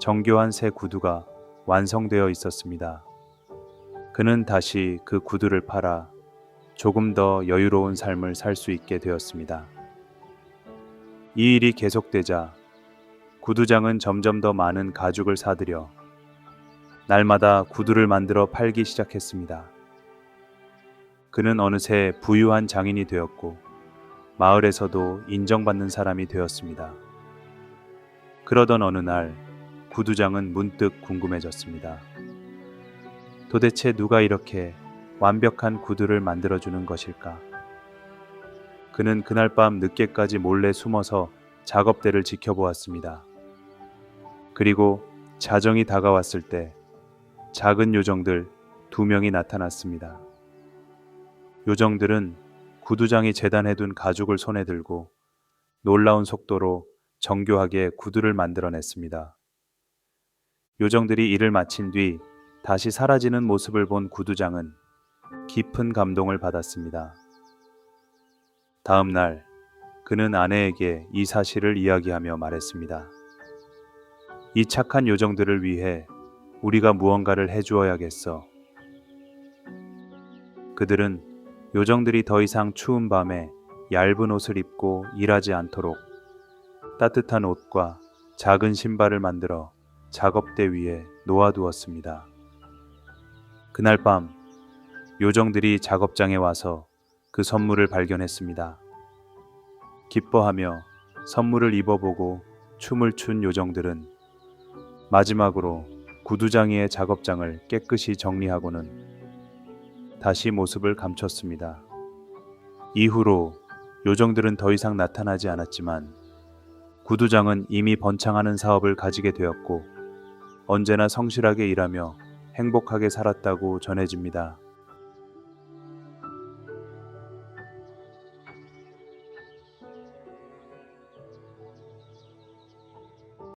정교한 새 구두가 완성되어 있었습니다. 그는 다시 그 구두를 팔아 조금 더 여유로운 삶을 살 수 있게 되었습니다. 이 일이 계속되자 구두장은 점점 더 많은 가죽을 사들여 날마다 구두를 만들어 팔기 시작했습니다. 그는 어느새 부유한 장인이 되었고 마을에서도 인정받는 사람이 되었습니다. 그러던 어느 날 구두장은 문득 궁금해졌습니다. 도대체 누가 이렇게 완벽한 구두를 만들어주는 것일까? 그는 그날 밤 늦게까지 몰래 숨어서 작업대를 지켜보았습니다. 그리고 자정이 다가왔을 때 작은 요정들 2명이 나타났습니다. 요정들은 구두장이 재단해둔 가죽을 손에 들고 놀라운 속도로 정교하게 구두를 만들어냈습니다. 요정들이 일을 마친 뒤 다시 사라지는 모습을 본 구두장은 깊은 감동을 받았습니다. 다음 날 그는 아내에게 이 사실을 이야기하며 말했습니다. 이 착한 요정들을 위해 우리가 무언가를 해주어야겠어. 그들은 요정들이 더 이상 추운 밤에 얇은 옷을 입고 일하지 않도록 따뜻한 옷과 작은 신발을 만들어 작업대 위에 놓아두었습니다. 그날 밤 요정들이 작업장에 와서 그 선물을 발견했습니다. 기뻐하며 선물을 입어보고 춤을 춘 요정들은 마지막으로 구두장이의 작업장을 깨끗이 정리하고는 다시 모습을 감췄습니다. 이후로 요정들은 더 이상 나타나지 않았지만 구두장은 이미 번창하는 사업을 가지게 되었고 언제나 성실하게 일하며 행복하게 살았다고 전해집니다.